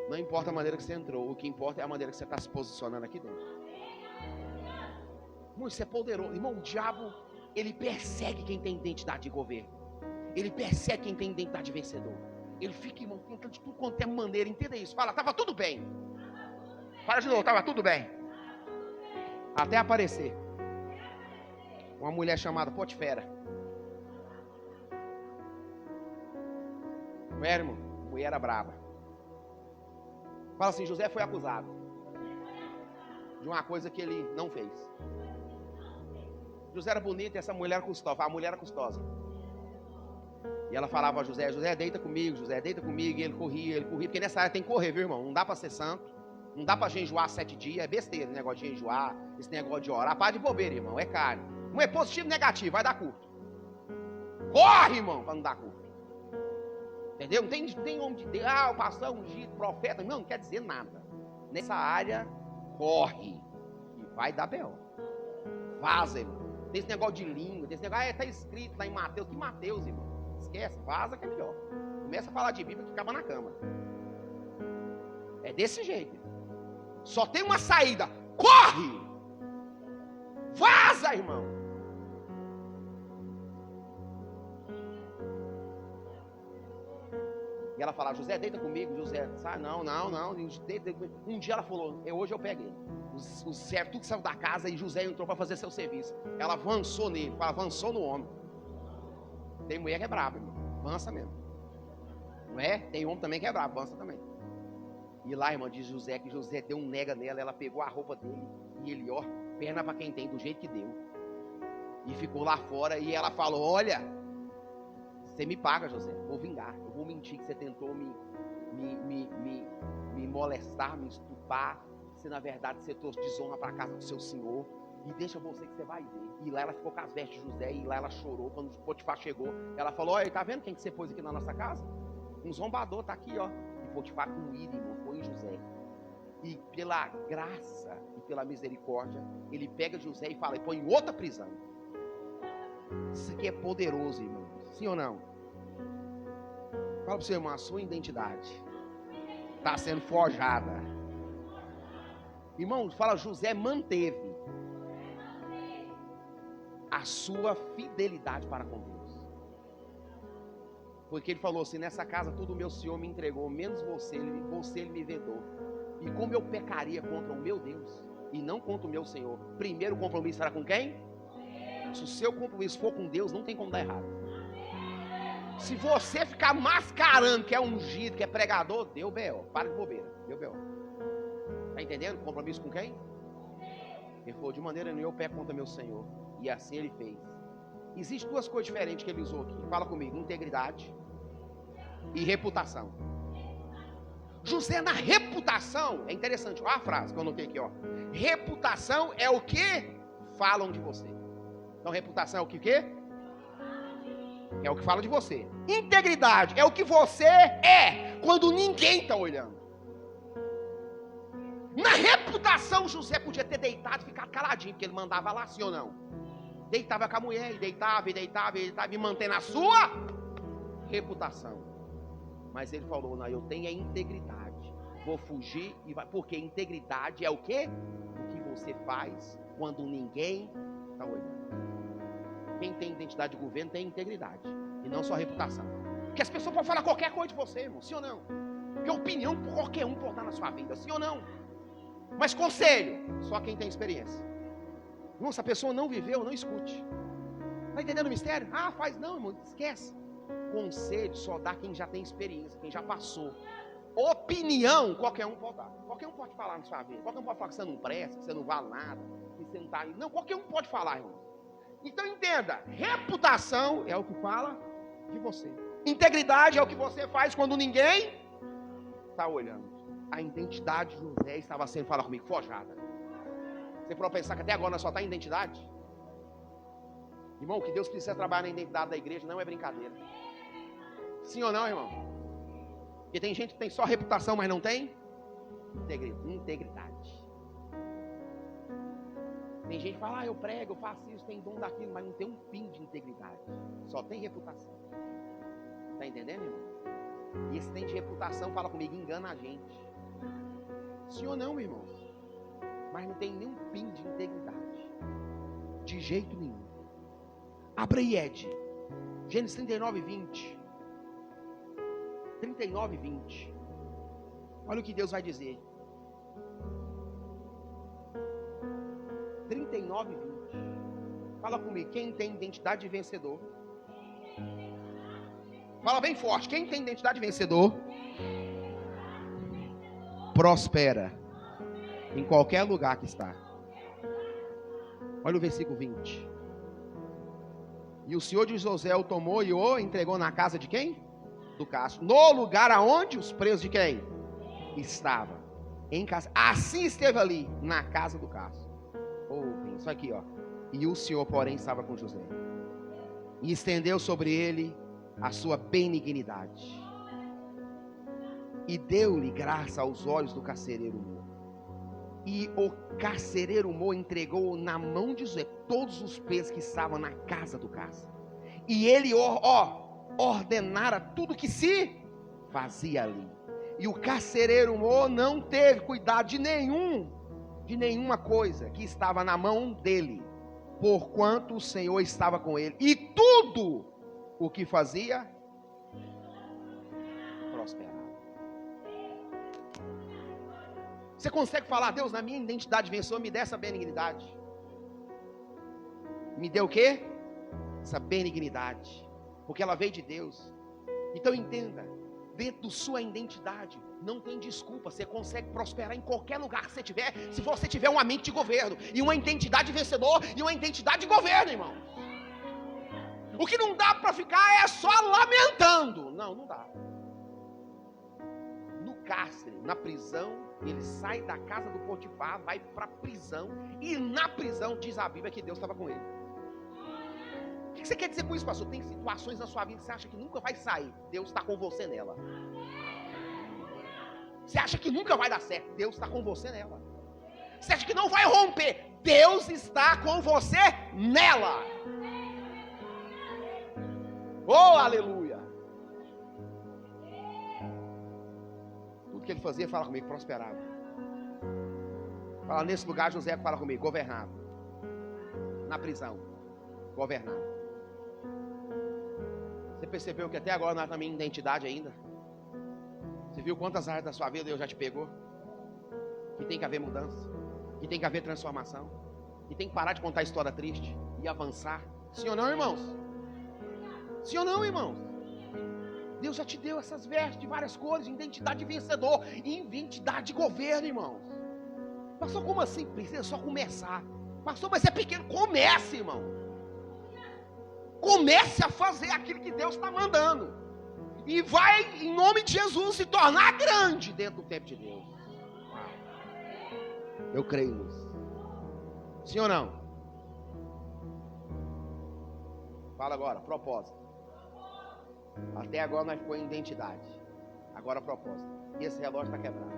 Não importa a maneira que você entrou, o que importa é a maneira que você está se posicionando aqui dentro. Irmão, isso é poderoso. Irmão, o diabo, ele persegue quem tem identidade de governo. Ele persegue quem tem identidade de vencedor. Ele fica, irmão, tentando de tudo quanto é maneira. Entenda isso. Fala, estava tudo bem. Fala de novo, estava tudo bem. Até aparecer uma mulher chamada Potifera. Mulher, irmão, mulher era braba. Fala assim, José foi acusado de uma coisa que ele não fez. José era bonito e essa mulher era custosa. A mulher era custosa. E ela falava a José, José, deita comigo, José, deita comigo. E ele corria, porque nessa área tem que correr, viu, irmão? Não dá para ser santo. Não dá para jejuar 7 dias. É besteira esse negócio de jejuar, esse negócio de orar. Para de bobeira, irmão, é caro. Não é positivo, negativo, vai dar curto. Corre, irmão, para não dar curto. Entendeu? Não tem homem de Deus, o pastor ungido, profeta. Não quer dizer nada. Nessa área, corre. E vai dar B.O. Vaza, irmão. Tem esse negócio de língua, tem esse negócio, está escrito lá em Mateus. Que Mateus, irmão? Esquece, vaza que é melhor. Começa a falar de Bíblia que acaba na cama. É desse jeito. Só tem uma saída. Corre! Vaza, irmão! E ela falava, José, deita comigo. José, sabe, não. Deita comigo. Um dia ela falou, hoje eu peguei. O servo, tudo saiu da casa e José entrou para fazer seu serviço. Ela avançou nele, avançou no homem. Tem mulher que é brava, irmão. Avança mesmo. Não é? Tem homem também que é bravo, avança também. E lá, irmã, diz José, que José deu um nega nela, ela pegou a roupa dele, e ele, ó, perna pra quem tem, do jeito que deu. E ficou lá fora, e ela falou, olha, você me paga, José, vou vingar, eu vou mentir que você tentou me molestar, me estuprar, se na verdade você trouxe desonra para a casa do seu senhor, e deixa você que você vai ver. E lá ela ficou com as vestes de José, e lá ela chorou. Quando o Potifar chegou, ela falou, olha, tá vendo quem que você pôs aqui na nossa casa? Um zombador, tá aqui, ó. E Potifar com ira, irmão, foi em José. E pela graça e pela misericórdia, ele pega José e fala, e põe em outra prisão. Isso aqui é poderoso, irmão. Sim ou não? Fala para o seu irmão, a sua identidade está sendo forjada. Irmão, fala, José manteve a sua fidelidade para com Deus. Porque ele falou assim, nessa casa todo o meu Senhor me entregou, menos você ele me vedou. E como eu pecaria contra o meu Deus e não contra o meu Senhor? Primeiro o compromisso será com quem? Se o seu compromisso for com Deus, não tem como dar errado. Se você ficar mascarando que é ungido, que é pregador, deu B.O. Para de bobeira, deu B.O. Está entendendo? Compromisso com quem? Ele falou, de maneira nenhuma eu peco contra meu Senhor. E assim ele fez. Existem duas coisas diferentes que ele usou aqui. Fala comigo, integridade e reputação. José na reputação, é interessante, olha a frase que eu anotei aqui, ó. Reputação é o que falam de você. Então reputação é o que quê? É o que fala de você. Integridade é o que você é quando ninguém está olhando. Na reputação, José podia ter deitado e ficado caladinho, porque ele mandava lá, sim ou não? Deitava com a mulher, e deitava, e mantendo a sua reputação. Mas ele falou, não, eu tenho a integridade. Vou fugir, porque integridade é o quê? O que você faz quando ninguém está olhando. Quem tem identidade de governo tem integridade, e não só reputação. Porque as pessoas podem falar qualquer coisa de você, irmão, sim ou não? Porque opinião qualquer um pode dar na sua vida, sim ou não? Mas conselho, só quem tem experiência. Irmão, se a pessoa não viveu, não escute. Está entendendo o mistério? Ah, faz não, irmão, esquece. Conselho só dá quem já tem experiência, quem já passou. Opinião, qualquer um pode dar. Qualquer um pode falar na sua vida. Qualquer um pode falar que você não presta, que você não vale nada, que você não está aí. Não, qualquer um pode falar, irmão. Então entenda, reputação é o que fala de você. Integridade é o que você faz quando ninguém está olhando. A identidade de José estava sendo, fala comigo, forjada. Você pode pensar que até agora nós só está em identidade? Irmão, que Deus precisa trabalhar na identidade da igreja não é brincadeira. Sim ou não, irmão? Porque tem gente que tem só reputação, mas não tem integridade. Tem gente que fala, eu prego, eu faço isso, tem dom daquilo, mas não tem um fim de integridade. Só tem reputação. Está entendendo, irmão? E esse tem de reputação, fala comigo, engana a gente. Sim ou não, meu irmão? Mas não tem nenhum fim de integridade. De jeito nenhum. Abra aí, Ed. Gênesis 39, 20. 39, 20. Olha o que Deus vai dizer. 39, 20. Fala comigo, quem tem identidade de vencedor? Fala bem forte, quem tem identidade de vencedor? Prospera em qualquer lugar que está. Olha o versículo 20. E o Senhor de José o tomou e o entregou na casa de quem? Do Castro. No lugar aonde os presos de quem? Estava. Em casa. Assim esteve ali, na casa do Castro. Isso aqui, ó. E o Senhor, porém, estava com José. E estendeu sobre ele a sua benignidade. E deu-lhe graça aos olhos do carcereiro Mô. E o carcereiro Mô entregou na mão de José todos os presos que estavam na casa do Castro. E ele, ordenara tudo que se fazia ali. E o carcereiro Mô não teve cuidado de nenhuma coisa que estava na mão dele, porquanto o Senhor estava com ele. E tudo o que fazia prosperava. Você consegue falar, Deus, na minha identidade vencedor, me dê essa benignidade. Me deu o quê? Essa benignidade. Porque ela veio de Deus. Então entenda, dentro da sua identidade, não tem desculpa. Você consegue prosperar em qualquer lugar que você tiver, se você tiver uma mente de governo, e uma identidade vencedor, e uma identidade de governo, irmão. O que não dá para ficar é só lamentando. Não dá. No cárcere, na prisão, ele sai da casa do Potifar, vai para a prisão, e na prisão diz a Bíblia que Deus estava com ele. O que você quer dizer com isso, pastor? Tem situações na sua vida que você acha que nunca vai sair, Deus está com você nela. Você acha que nunca vai dar certo, Deus está com você nela. Você acha que não vai romper, Deus está com você nela. Oh, aleluia. Tudo que ele fazia, fala comigo, prosperava. Fala, nesse lugar, José, fala comigo, governava. Na prisão, governava. Você percebeu que até agora não é na minha identidade ainda? Você viu quantas áreas da sua vida Deus já te pegou? Que tem que haver mudança, que tem que haver transformação, que tem que parar de contar história triste e avançar. Sim ou não, irmãos? Sim ou não, irmãos? Deus já te deu essas vestes de várias cores, identidade de vencedor e identidade de governo, irmãos. Pastor, como assim? Precisa só começar. Pastor, mas é pequeno. Comece, irmão. Comece a fazer aquilo que Deus está mandando. E vai, em nome de Jesus, se tornar grande dentro do tempo de Deus. Eu creio nisso. Sim ou não? Fala agora, propósito. Até agora nós ficamos em identidade. Agora propósito. E esse relógio está quebrado.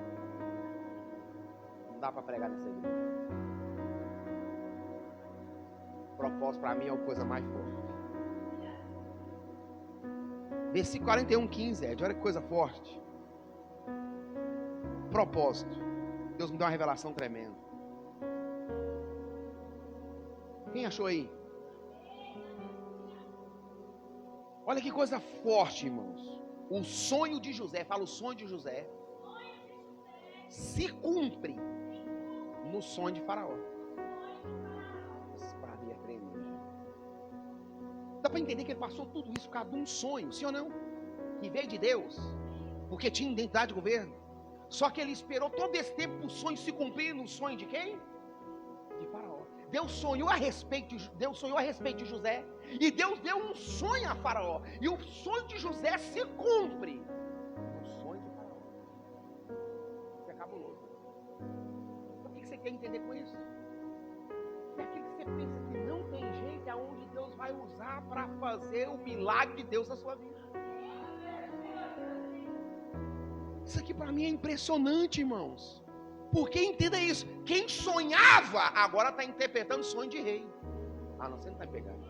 Não dá para pregar nessa igreja. Propósito para mim é uma coisa mais forte. Versículo 41:15, Ed, olha que coisa forte. Propósito. Deus me deu uma revelação tremenda. Quem achou aí? Olha que coisa forte, irmãos. O sonho de José, fala o sonho de José, se cumpre no sonho de Faraó. Isso para mim é tremendo. Dá para entender que ele passou tudo isso por causa de um sonho, sim ou não? Que veio de Deus, porque tinha identidade de governo. Só que ele esperou todo esse tempo para o sonho se cumprir no sonho de quem? De Faraó. Deus sonhou a respeito de José. E Deus deu um sonho a Faraó. E o sonho de José se cumpre no sonho de Faraó. Isso é cabuloso. O que você quer entender com isso? É aquilo que você pensa que não tem jeito, é onde Deus vai usar para fazer o milagre de Deus na sua vida. Isso aqui para mim é impressionante, irmãos. Porque entenda isso. Quem sonhava, agora está interpretando sonho de rei. Ah, não, você não está pegando.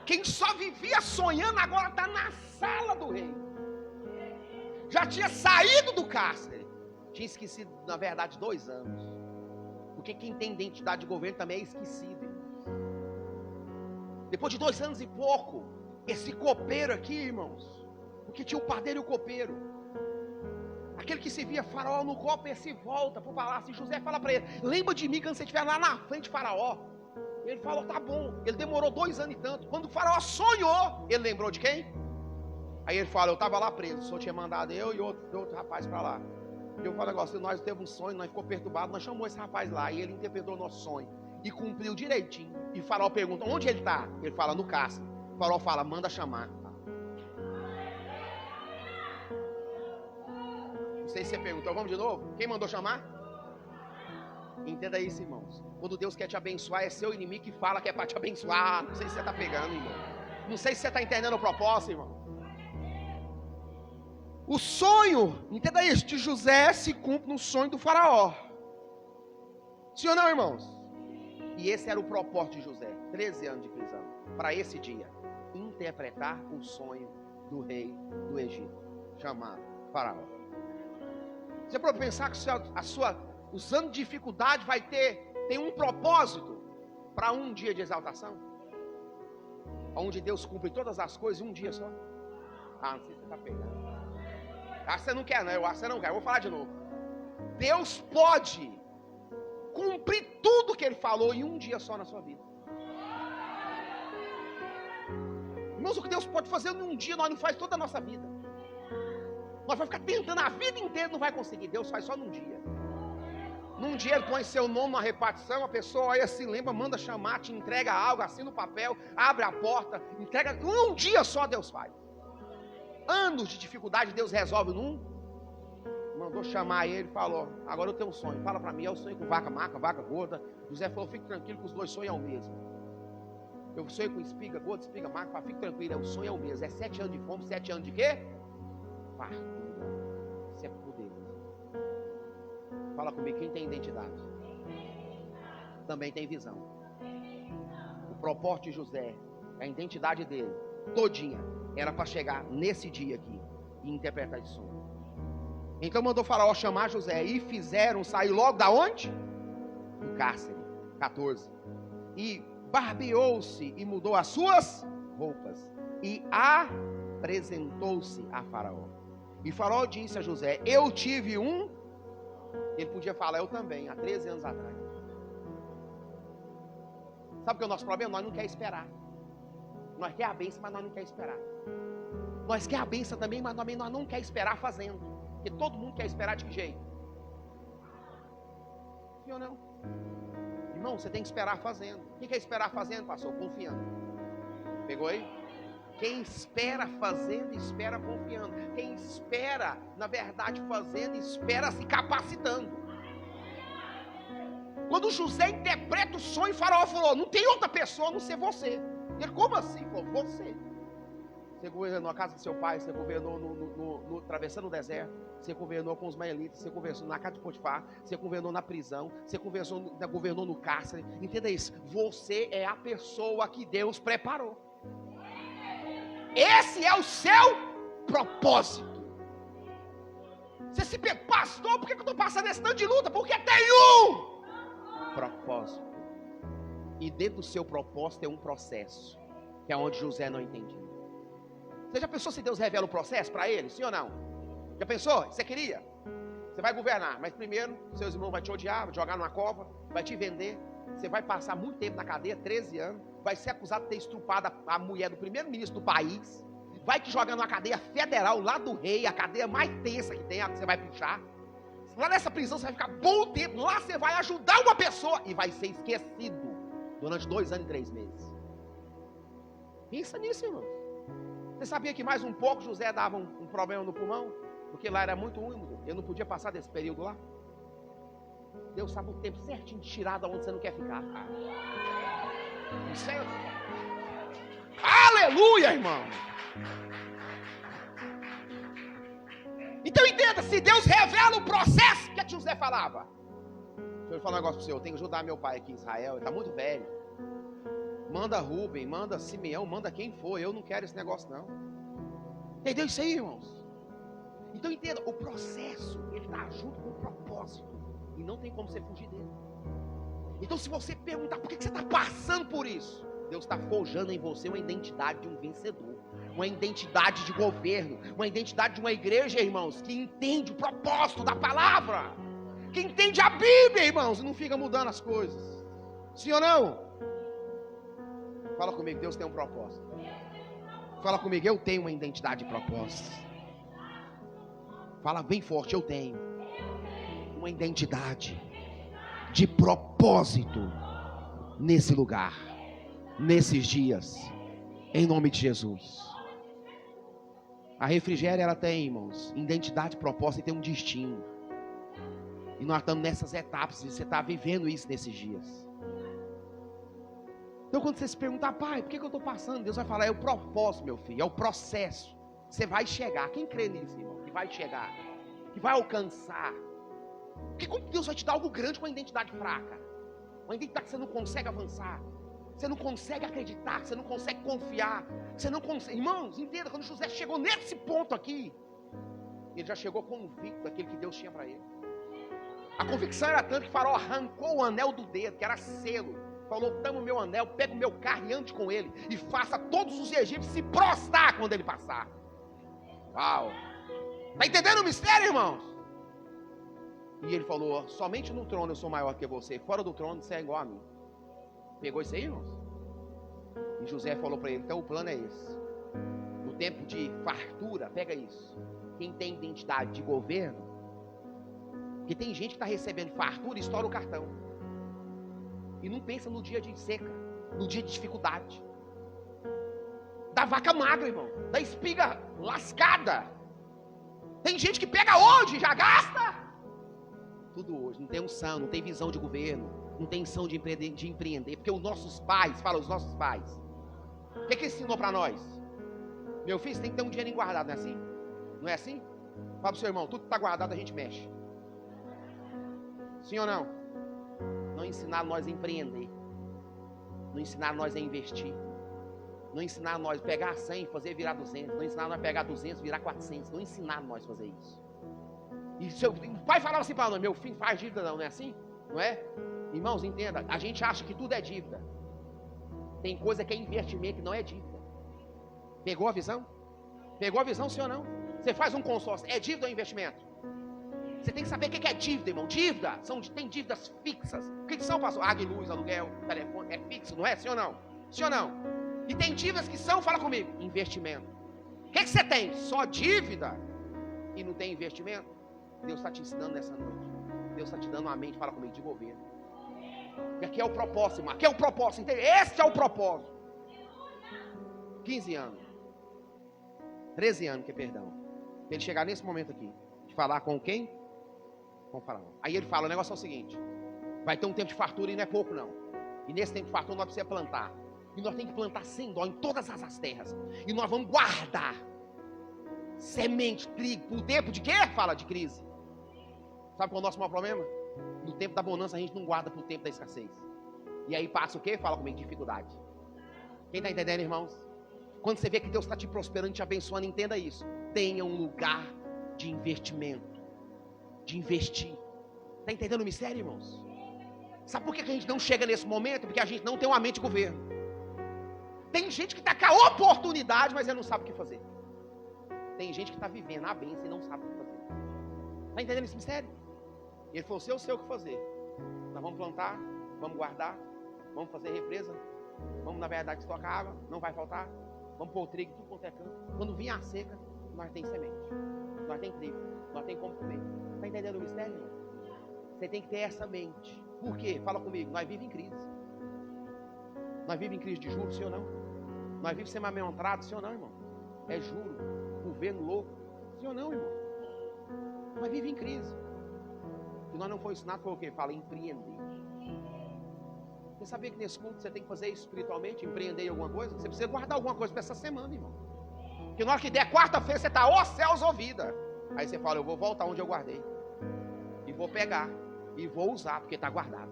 Quem só vivia sonhando, agora está na sala do rei. Já tinha saído do cárcere. Tinha esquecido, na verdade, 2 anos. Porque quem tem identidade de governo também é esquecido, irmãos. Depois de 2 anos e pouco, esse copeiro aqui, irmãos, porque tinha o padeiro e o copeiro. Aquele que se via Faraó no copo, esse volta para o palácio. E José fala para ele: lembra de mim quando você estiver lá na frente de Faraó. Ele falou: tá bom. Ele demorou 2 anos e tanto. Quando o Faraó sonhou, ele lembrou de quem? Aí ele fala: eu estava lá preso, o senhor tinha mandado eu e outro rapaz para lá. E eu falo: negócio, nós teve um sonho, nós ficou perturbado, nós chamamos esse rapaz lá. E ele interpretou o nosso sonho e cumpriu direitinho. E o Faraó pergunta: onde ele está? Ele fala: no cárcere. O Faraó fala: manda chamar. Não sei se você perguntou, vamos de novo? Quem mandou chamar? Entenda isso, irmãos. Quando Deus quer te abençoar, é seu inimigo que fala que é para te abençoar. Não sei se você está pegando, irmão. Não sei se você está entendendo o propósito, irmão. O sonho, entenda isso, de José se cumpre no sonho do Faraó. Sim ou não, irmãos? E esse era o propósito de José. 13 anos de prisão. Para esse dia, interpretar o sonho do rei do Egito, chamado Faraó. Você pode pensar que os anos de dificuldade tem um propósito para um dia de exaltação? Onde Deus cumpre todas as coisas em um dia só? Ah, não sei se você está pegando. Ah, você não quer, não. Eu acho que você não quer. Eu vou falar de novo. Deus pode cumprir tudo que Ele falou em um dia só na sua vida. Irmãos, o que Deus pode fazer em um dia, nós não faz toda a nossa vida. Nós vamos ficar tentando a vida inteira, não vai conseguir. Deus faz só num dia. Num dia ele põe seu nome na repartição, a pessoa aí se lembra, manda chamar, te entrega algo, assina o papel, abre a porta, entrega. Um dia só Deus faz. Anos de dificuldade Deus resolve num. Mandou chamar ele, falou: agora eu tenho um sonho, fala para mim. É o sonho com vaca maca, vaca gorda. José falou: fique tranquilo que os dois sonhos é o mesmo. Eu sonho com espiga gorda, espiga maca, fique tranquilo, o sonho é o mesmo. É 7 anos de fome, 7 anos de quê? Fartura. Isso é poder. Fala comigo, quem tem identidade também tem visão. O propósito de José, a identidade dele todinha era para chegar nesse dia aqui e interpretar esse sonho. Então mandou Faraó chamar José e fizeram sair logo da onde? Do cárcere. 14. E barbeou-se e mudou as suas roupas e apresentou-se a Faraó. E Faraó disse a José: eu tive um. Ele podia falar: eu também, há 13 anos atrás. Sabe o que é o nosso problema? Nós não queremos esperar. Nós queremos a bênção, mas nós não queremos esperar. Nós queremos a bênção também, mas também nós não queremos esperar fazendo. Porque todo mundo quer esperar de que jeito? Sim ou não? Irmão, você tem que esperar fazendo. Quem quer esperar fazendo, pastor? Confiando. Pegou aí? Quem espera fazendo, espera confiando. Quem espera, na verdade, fazendo, espera se capacitando. Quando José interpreta o sonho, Faraó falou: não tem outra pessoa a não ser você. Ele: como assim? Falou: você. Você governou a casa do seu pai, você governou atravessando o deserto, você governou com os maelitas, você governou na casa de Potifar, você governou na prisão, você governou no cárcere. Entenda isso. Você é a pessoa que Deus preparou. Esse é o seu propósito. Você se pergunta: pastor, por que eu estou passando esse tanto de luta? Porque tem um propósito. E dentro do seu propósito tem um processo, que é onde José não entendia. Você já pensou se Deus revela o processo para ele? Sim ou não? Já pensou? Você queria? Você vai governar, mas primeiro seus irmãos vão te odiar, vai te jogar numa cova, vai te vender. Você vai passar muito tempo na cadeia, 13 anos. Vai ser acusado de ter estrupado a mulher do primeiro-ministro do país. Vai te jogar numa cadeia federal, lá do rei, a cadeia mais tensa que tem, a que você vai puxar. Lá nessa prisão você vai ficar bom tempo. Lá você vai ajudar uma pessoa e vai ser esquecido durante 2 anos e 3 meses. Pensa nisso, irmão. Você sabia que mais um pouco José dava um problema no pulmão? Porque lá era muito úmido. Ele não podia passar desse período lá. Deus sabe o tempo certinho de tirar da onde você não quer ficar. Isso é... Aleluia, irmão. Então entenda, se Deus revela o processo, o que José falava? Deixa eu falar um negócio para você. Eu tenho que ajudar meu pai aqui em Israel, ele está muito velho. Manda Rubem, manda Simeão, manda quem for. Eu não quero esse negócio não. Entendeu isso aí, irmãos? Então entenda, o processo, ele está junto com o propósito. E não tem como você fugir dele. Então se você perguntar por que você está passando por isso, Deus está forjando em você uma identidade de um vencedor. Uma identidade de governo. Uma identidade de uma igreja, irmãos, que entende o propósito da palavra. Que entende a Bíblia, irmãos, e não fica mudando as coisas. Sim ou não? Fala comigo, Deus tem um propósito. Fala comigo, eu tenho uma identidade de propósito. Fala bem forte, eu tenho uma identidade de propósito nesse lugar, nesses dias, em nome de Jesus. A Refrigéria, ela tem, irmãos, identidade, propósito e tem um destino. E nós estamos nessas etapas, e você está vivendo isso nesses dias. Então quando você se perguntar: pai, por que eu estou passando? Deus vai falar: é o propósito, meu filho, é o processo. Você vai chegar. Quem crê nisso, irmão? Que vai chegar, que vai alcançar. Porque como Deus vai te dar algo grande com uma identidade fraca? Uma identidade que você não consegue avançar, você não consegue acreditar, você não consegue confiar, você não consegue. Irmãos, entenda, quando José chegou nesse ponto aqui, ele já chegou convicto daquilo que Deus tinha para ele. A convicção era tanto que Faraó arrancou o anel do dedo, que era selo. Falou: toma o meu anel, pega o meu carro e ande com ele, e faça todos os egípcios se prostrar quando ele passar. Uau! Está entendendo o mistério, irmãos? E ele falou: somente no trono eu sou maior que você, fora do trono você é igual a mim. Pegou isso aí, irmãos? E José falou para ele: então o plano é esse. No tempo de fartura, pega isso. quem tem identidade de governo, porque tem gente que está recebendo fartura e estoura o cartão. E não pensa no dia de seca, no dia de dificuldade. Da vaca magra, irmão. Da espiga lascada. Tem gente que pega hoje, já gasta. Tudo hoje. Não tem unção, não tem visão de governo. Não tem unção de empreender. Porque os nossos pais, fala os nossos pais. O que ensinou para nós? Meu filho, você tem que ter um dinheiro guardado, não é assim? Não é assim? Fala pro seu irmão, tudo que está guardado a gente mexe. Sim ou não? Não ensinaram nós a empreender. Não ensinaram nós a investir. Não ensinaram nós a pegar 100 e fazer virar 200. Não ensinaram nós a pegar 200 e virar 400. Não ensinaram nós a fazer isso. E o pai falava assim para nós, meu filho, faz dívida não é assim? Não é? Irmãos, entenda, a gente acha que tudo é dívida. Tem coisa que é investimento e não é dívida. Pegou a visão? Pegou a visão, sim ou não? Você faz um consórcio, é dívida ou investimento? Você tem que saber o que é dívida, irmão. Dívida, tem dívidas fixas. O que são, pastor? Água e luz, aluguel, telefone, é fixo, não é? Sim ou não? Sim ou não? E tem dívidas que são, fala comigo, investimento. O que você tem? Só dívida e não tem investimento? Deus está te ensinando nessa noite. Deus está te dando uma mente, fala comigo, de governo. Porque aqui é o propósito, irmão. Aqui é o propósito, entende? Esse é o propósito. 15 anos. 13 anos, perdão. Para ele chegar nesse momento aqui, de falar com quem? Com o faraó. Aí ele fala, o negócio é o seguinte, vai ter um tempo de fartura e não é pouco não. E nesse tempo de fartura nós precisamos plantar. E nós temos que plantar sem dó em todas as terras. E nós vamos guardar semente, trigo, por tempo de quê? Fala de crise. Sabe qual é o nosso maior problema? No tempo da bonança a gente não guarda por tempo da escassez. E aí passa o quê? Fala comigo, dificuldade. Quem está entendendo, irmãos? Quando você vê que Deus está te prosperando, te abençoando, entenda isso. Tenha um lugar de investimento. De investir. Está entendendo o mistério, irmãos? Sabe por que a gente não chega nesse momento? Porque a gente não tem uma mente de governo. Tem gente que está com a oportunidade, mas ele não sabe o que fazer. Tem gente que está vivendo a bênção e não sabe o que fazer. Está entendendo esse mistério? Ele falou, eu sei o que fazer. Nós vamos plantar, vamos guardar, vamos fazer represa, vamos na verdade estocar água, não vai faltar. Vamos pôr o trigo, tudo quanto é canto. Quando vir a seca, nós tem semente, nós tem trigo, nós tem como comer. Está entendendo o mistério, irmão? Você tem que ter essa mente. Por quê? Fala comigo, nós vivemos em crise. Nós vivemos em crise de juros, sim ou não? Nós vivemos sendo amamentados, sim ou não, irmão? É juro, governo louco, sim ou não, irmão? Nós vivemos em crise. E nós não foi ensinado por o quê? Fala empreender. Você sabia que nesse culto você tem que fazer isso espiritualmente? Empreender em alguma coisa? Você precisa guardar alguma coisa para essa semana, irmão. Porque na hora que der quarta-feira você está, ó céus ou vida. Aí você fala, eu vou voltar onde eu guardei. E vou pegar. E vou usar, porque está guardado.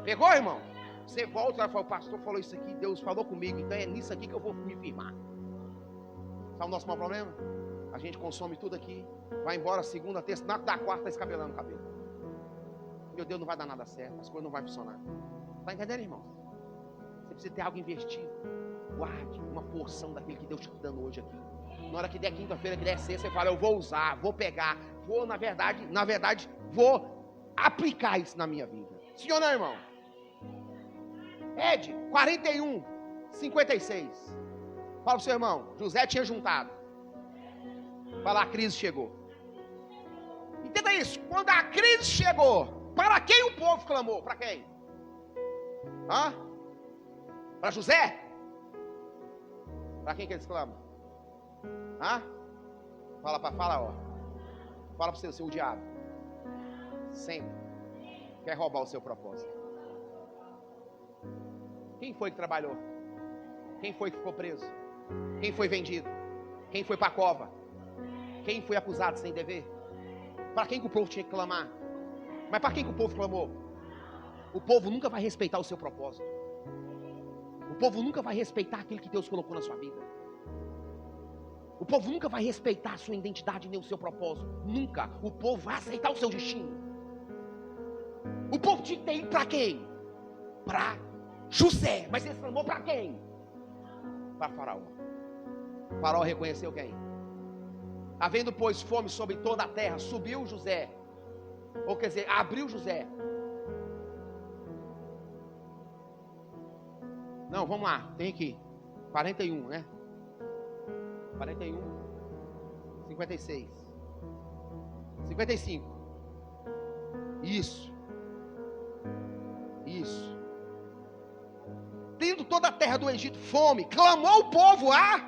Pegou, irmão? Você volta e fala, o pastor falou isso aqui, Deus falou comigo, então é nisso aqui que eu vou me firmar. Sabe o nosso maior problema? A gente consome tudo aqui, vai embora segunda, terça, na da quarta, está escabelando o cabelo. Meu Deus, não vai dar nada certo, as coisas não vão funcionar. Está entendendo, irmãos? Você precisa ter algo investido. Guarde uma porção daquilo que Deus está te dando hoje aqui. Na hora que der quinta-feira, que der sexta, você fala, eu vou usar, vou pegar, vou, na verdade, vou aplicar isso na minha vida. Sim ou não, irmão? Ed, 41, 56. Fala pro seu irmão, José tinha juntado. Fala, a crise chegou. Entenda isso, quando a crise chegou, para quem o povo clamou? Para quem? Hã? Para José? Para quem que eles clamam? Hã? Fala para Faraó. Fala para o diabo. Sempre quer roubar o seu propósito. Quem foi que trabalhou? Quem foi que ficou preso? Quem foi vendido? Quem foi para a cova? Quem foi acusado sem dever? Para quem que o povo tinha que clamar? Mas para quem que o povo clamou? O povo nunca vai respeitar o seu propósito. O povo nunca vai respeitar aquilo que Deus colocou na sua vida. O povo nunca vai respeitar a sua identidade nem o seu propósito. Nunca. O povo vai aceitar o seu destino. O povo tinha que ter ido para quem? Para José. Mas ele clamou para quem? Para Faraó. Faraó reconheceu quem? Havendo, pois, fome sobre toda a terra, subiu José. Ou quer dizer, abriu José. Não, vamos lá, tem aqui 41, né? 41, 56. 55. Isso. Tendo toda a terra do Egito fome, clamou o povo a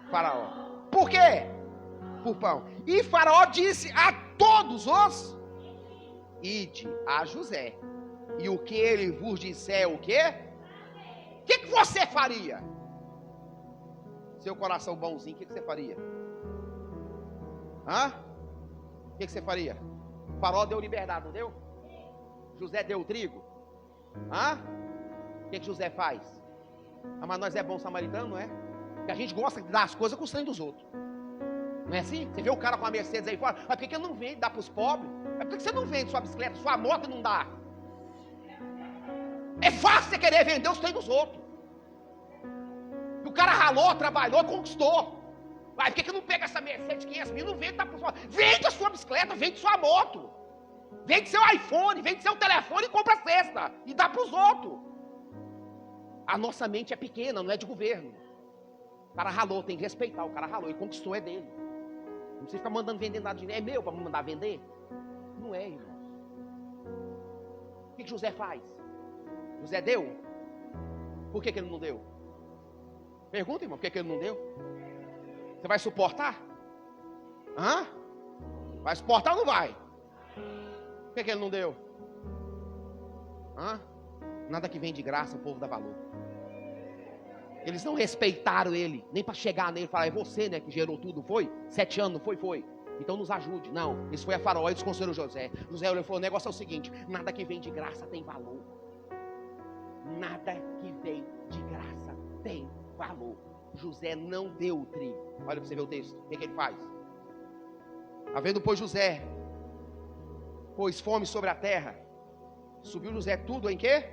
Faraó. Por quê? Por pão. E Faraó disse a todos os: ide a José, e o que ele vos disser, o quê? O que você faria? Seu coração bonzinho, o que você faria? O que você faria? O Faraó deu liberdade, não deu? José deu o trigo? O que José faz? Mas nós é bom samaritano, não é? Porque a gente gosta de dar as coisas com o sangue dos outros. Não é assim? Você vê o cara com a Mercedes aí fora, mas por que ele não vende, dá para os pobres? Mas por que você não vende sua bicicleta, sua moto e não dá? É fácil você querer vender os trem dos outros. E o cara ralou, trabalhou, conquistou. Mas por que não pega essa Mercedes 500 mil e não vende, dá para os pobres? Vende a sua bicicleta, vende sua moto. Vende seu iPhone, vende seu telefone e compra a cesta. E dá para os outros. A nossa mente é pequena, não é de governo. O cara ralou, tem que respeitar. O cara ralou, ele conquistou, é dele. Não precisa ficar mandando vender nada de dinheiro. É meu para me mandar vender? Não é, irmão. O que José faz? José deu? Por que ele não deu? Pergunta, irmão, por que ele não deu? Você vai suportar? Vai suportar ou não vai? Por que ele não deu? Nada que vem de graça, o povo dá valor. Eles não respeitaram ele, nem para chegar nele e falar: é você, né, que gerou tudo, foi? 7 anos, não foi? Foi. Então nos ajude. Não, isso foi a Faraó e desconselhou José. José olhou e falou: o negócio é o seguinte: nada que vem de graça tem valor. Nada que vem de graça tem valor. José não deu o trigo. Olha para você ver o texto. O que ele faz? Havendo, pois, José pôs fome sobre a terra, subiu José tudo em quê?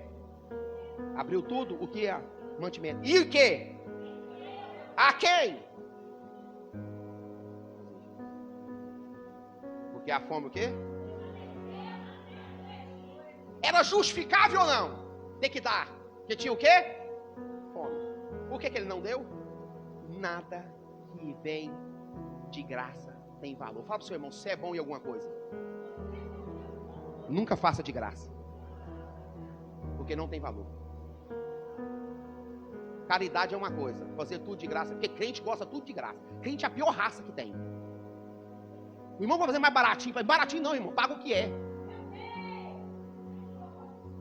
Abriu tudo, o que é? Mantimento. E o quê? A quem? Porque a fome o quê? Era justificável ou não? Tem que dar. Porque tinha o quê? Fome. Por que ele não deu? Nada que vem de graça tem valor. Fala para o seu irmão, se você é bom em alguma coisa, nunca faça de graça. Porque não tem valor. Caridade é uma coisa, fazer tudo de graça, porque crente gosta tudo de graça. Crente é a pior raça que tem. O irmão vai fazer mais baratinho. Baratinho não, irmão, paga o que é.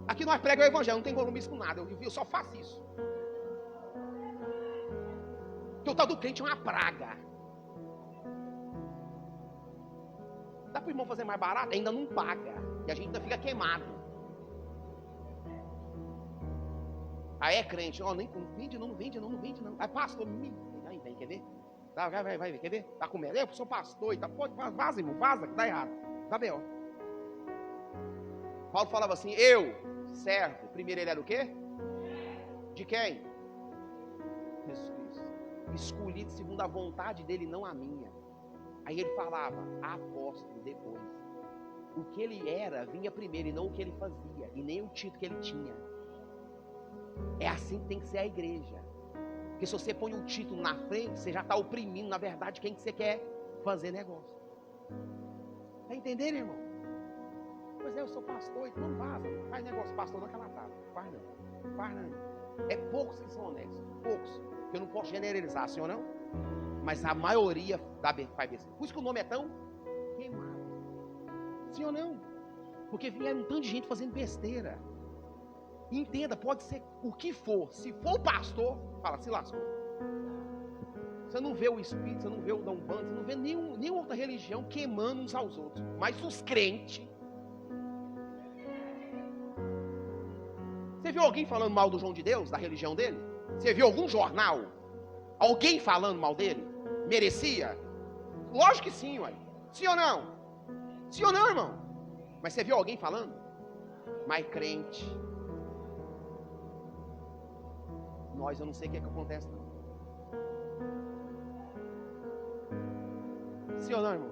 Aqui nós pregamos o evangelho, não tem compromisso com nada. Eu só faço isso. Porque o tal do crente é uma praga. Dá para o irmão fazer mais barato? Ainda não paga. E a gente ainda fica queimado. Aí é crente, ó, nem vende não. Aí pastor, aí vem, quer ver? Tá, vai, quer ver? Tá com medo? Eu sou pastor e tá, pode, vaza, irmão, vaza, que dá errado. Tá bem, ó. Paulo falava assim: eu, servo, primeiro ele era o quê? De quem? Jesus Cristo. Escolhido segundo a vontade dele, não a minha. Aí ele falava, apóstolo depois. O que ele era vinha primeiro e não o que ele fazia, e nem o título que ele tinha. É assim que tem que ser a igreja. Porque se você põe um título na frente, você já está oprimindo, na verdade, quem que você quer fazer negócio. Está entendendo, irmão? Pois é, eu sou pastor, então não faz negócio, pastor naquela tábua. Faz não. É poucos que são honestos, poucos. Eu não posso generalizar, sim ou não? Mas a maioria faz besteira. Por isso que o nome é tão queimado. Sim ou não? Porque vieram um tanto de gente fazendo besteira. Entenda, pode ser o que for. Se for o pastor, fala, se lascou. Você não vê o espírito, você não vê o da Umbanda, você não vê nenhuma outra religião queimando uns aos outros. Mas os crentes. Você viu alguém falando mal do João de Deus, da religião dele? Você viu algum jornal? Alguém falando mal dele? Merecia? Lógico que sim, ué. Sim ou não? Sim ou não, irmão? Mas você viu alguém falando? Mas crente. Eu não sei o que acontece não. Sim ou não, irmão?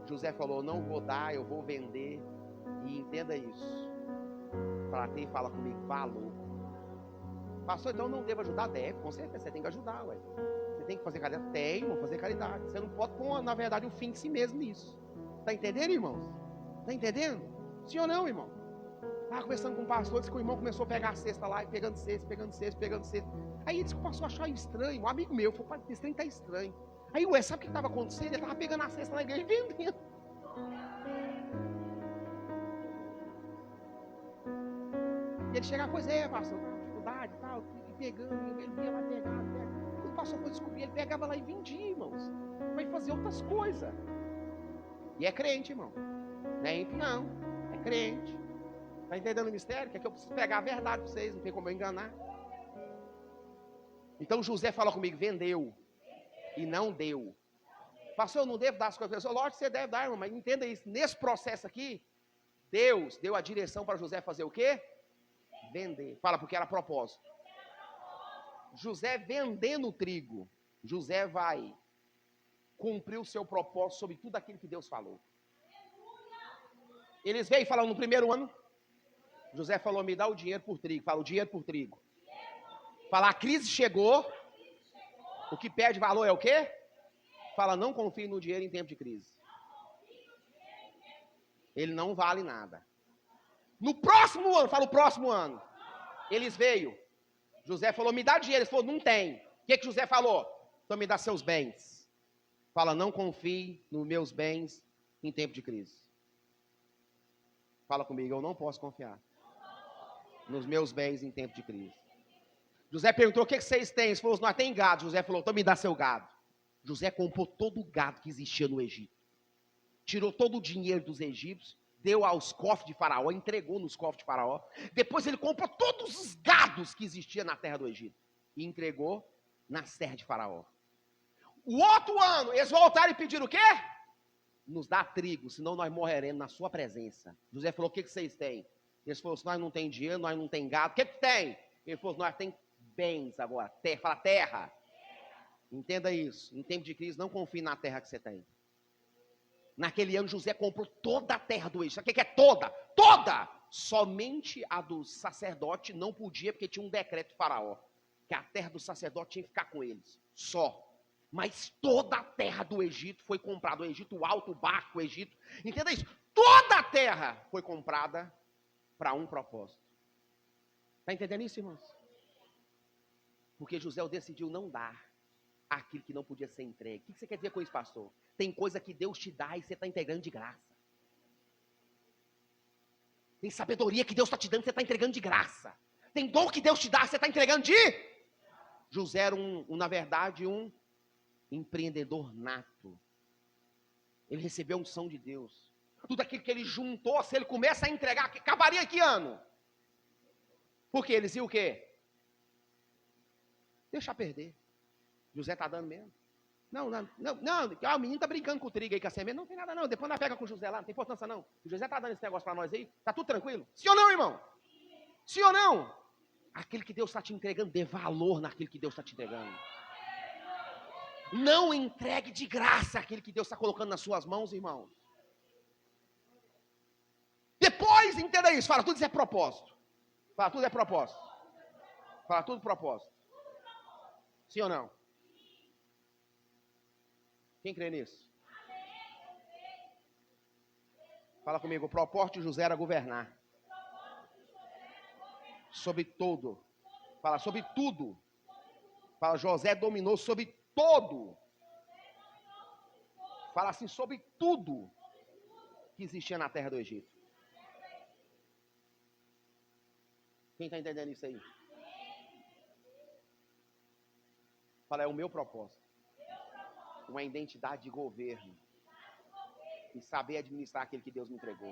José falou, não vou dar, eu vou vender. E entenda isso. Fala comigo, valor. Pastor, então eu não devo ajudar? Deve, com certeza, você tem que ajudar, ué. Você tem que fazer caridade? Tem, irmão, fazer caridade. Você não pode pôr, na verdade, o fim de si mesmo nisso. Está entendendo, irmãos? Está entendendo? Sim ou não, irmão? Estava conversando com o pastor, disse que o irmão começou a pegar a cesta lá, e pegando cesta. Aí ele disse que o pastor achou estranho. Um amigo meu falou, esse trem está estranho. Aí, sabe o que estava acontecendo? Ele estava pegando a cesta na igreja e vendendo. E ele chegava, pois é, pastor, dificuldade e tal, e pegando, ele ia lá pegando. Quando o pastor foi descobrir, ele pegava lá e vendia, irmãos. Vai fazer outras coisas. E é crente, irmão. Não é ímpio, não. É crente. Está entendendo o mistério? Que é que eu preciso pegar a verdade para vocês, não tem como eu enganar. Então José fala comigo, vendeu e não deu. Pastor, eu não devo dar as coisas. Lógico que você deve dar, irmão, mas entenda isso. Nesse processo aqui, Deus deu a direção para José fazer o quê? Vender. Fala, porque era propósito. José vendendo o trigo, José vai cumprir o seu propósito sobre tudo aquilo que Deus falou. Eles veio falando no primeiro ano, José falou, me dá o dinheiro por trigo. Fala, o dinheiro por trigo. Fala, a crise chegou, o que perde valor é o quê? Fala, não confie no dinheiro em tempo de crise. Ele não vale nada. No próximo ano, fala o próximo ano, eles veio. José falou, me dá dinheiro. Ele falou, não tem. O que José falou? Então me dá seus bens. Fala, não confie nos meus bens em tempo de crise. Fala comigo, eu não posso confiar nos meus bens em tempo de crise. José perguntou, o que vocês têm? Ele falou, nós tem gado. José falou, então me dá seu gado. José comprou todo o gado que existia no Egito. Tirou todo o dinheiro dos egípcios, deu aos cofres de Faraó, entregou nos cofres de Faraó. Depois ele comprou todos os gados que existiam na terra do Egito e entregou nas terras de Faraó. O outro ano, eles voltaram e pediram o quê? Nos dá trigo, senão nós morreremos na sua presença. José falou, o que vocês têm? Eles falaram, nós não tem dinheiro, nós não tem gado. O que tem? Ele falou, nós tem bens agora. Terra, fala terra. Entenda isso. Em tempo de crise, não confie na terra que você tem. Naquele ano, José comprou toda a terra do Egito. Sabe o que é toda? Toda! Somente a do sacerdote não podia, porque tinha um decreto de Faraó, que a terra do sacerdote tinha que ficar com eles. Só. Mas toda a terra do Egito foi comprada. O Egito alto, o baixo, o Egito. Entenda isso. Toda a terra foi comprada para um propósito. Está entendendo isso, irmãos? Porque José decidiu não dar aquilo que não podia ser entregue. O que você quer dizer com isso, pastor? Tem coisa que Deus te dá e você está entregando de graça. Tem sabedoria que Deus está te dando e você está entregando de graça. Tem dom que Deus te dá e você está entregando de... José era, na verdade, um empreendedor nato. Ele recebeu a unção de Deus. Tudo aquilo que ele juntou, se ele começa a entregar, acabaria que ano? Porque eles iam o quê? Deixar perder. José está dando mesmo. Não, o menino está brincando com o trigo aí, com a semente. Não tem nada não, depois nós pega com o José lá, não tem importância não. O José está dando esse negócio para nós aí, está tudo tranquilo? Sim ou não, irmão? Sim ou não? Aquilo que Deus está te entregando, dê valor naquilo que Deus está te entregando. Não entregue de graça aquilo que Deus está colocando nas suas mãos, irmãos. Depois, entenda isso, fala, tudo isso é propósito. Fala, tudo é propósito. Fala, tudo propósito. Sim ou não? Quem crê nisso? Fala comigo, o propósito de José era governar. Sobre tudo. Fala, sobre tudo. Fala, José dominou sobre todo. Fala assim, sobre tudo que existia na terra do Egito. Quem está entendendo isso aí? Fala, é o meu propósito. Uma identidade de governo. E saber administrar aquilo que Deus me entregou.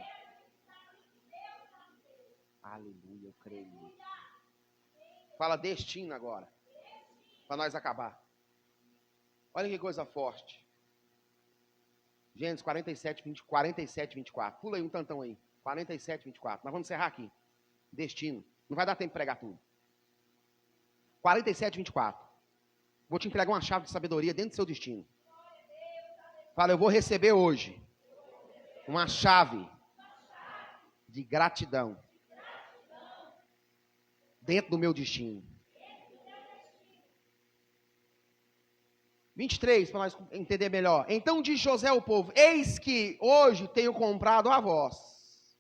Aleluia, eu creio nisso. Fala destino agora. Para nós acabar. Olha que coisa forte. Gênesis 47, 24. Pula aí um tantão aí. 47, 24. Nós vamos encerrar aqui. Destino. Não vai dar tempo de pregar tudo. 47, 24. Vou te entregar uma chave de sabedoria dentro do seu destino. Fala, eu vou receber hoje uma chave de gratidão dentro do meu destino. 23, para nós entender melhor. Então diz José ao povo: eis que hoje tenho comprado a vós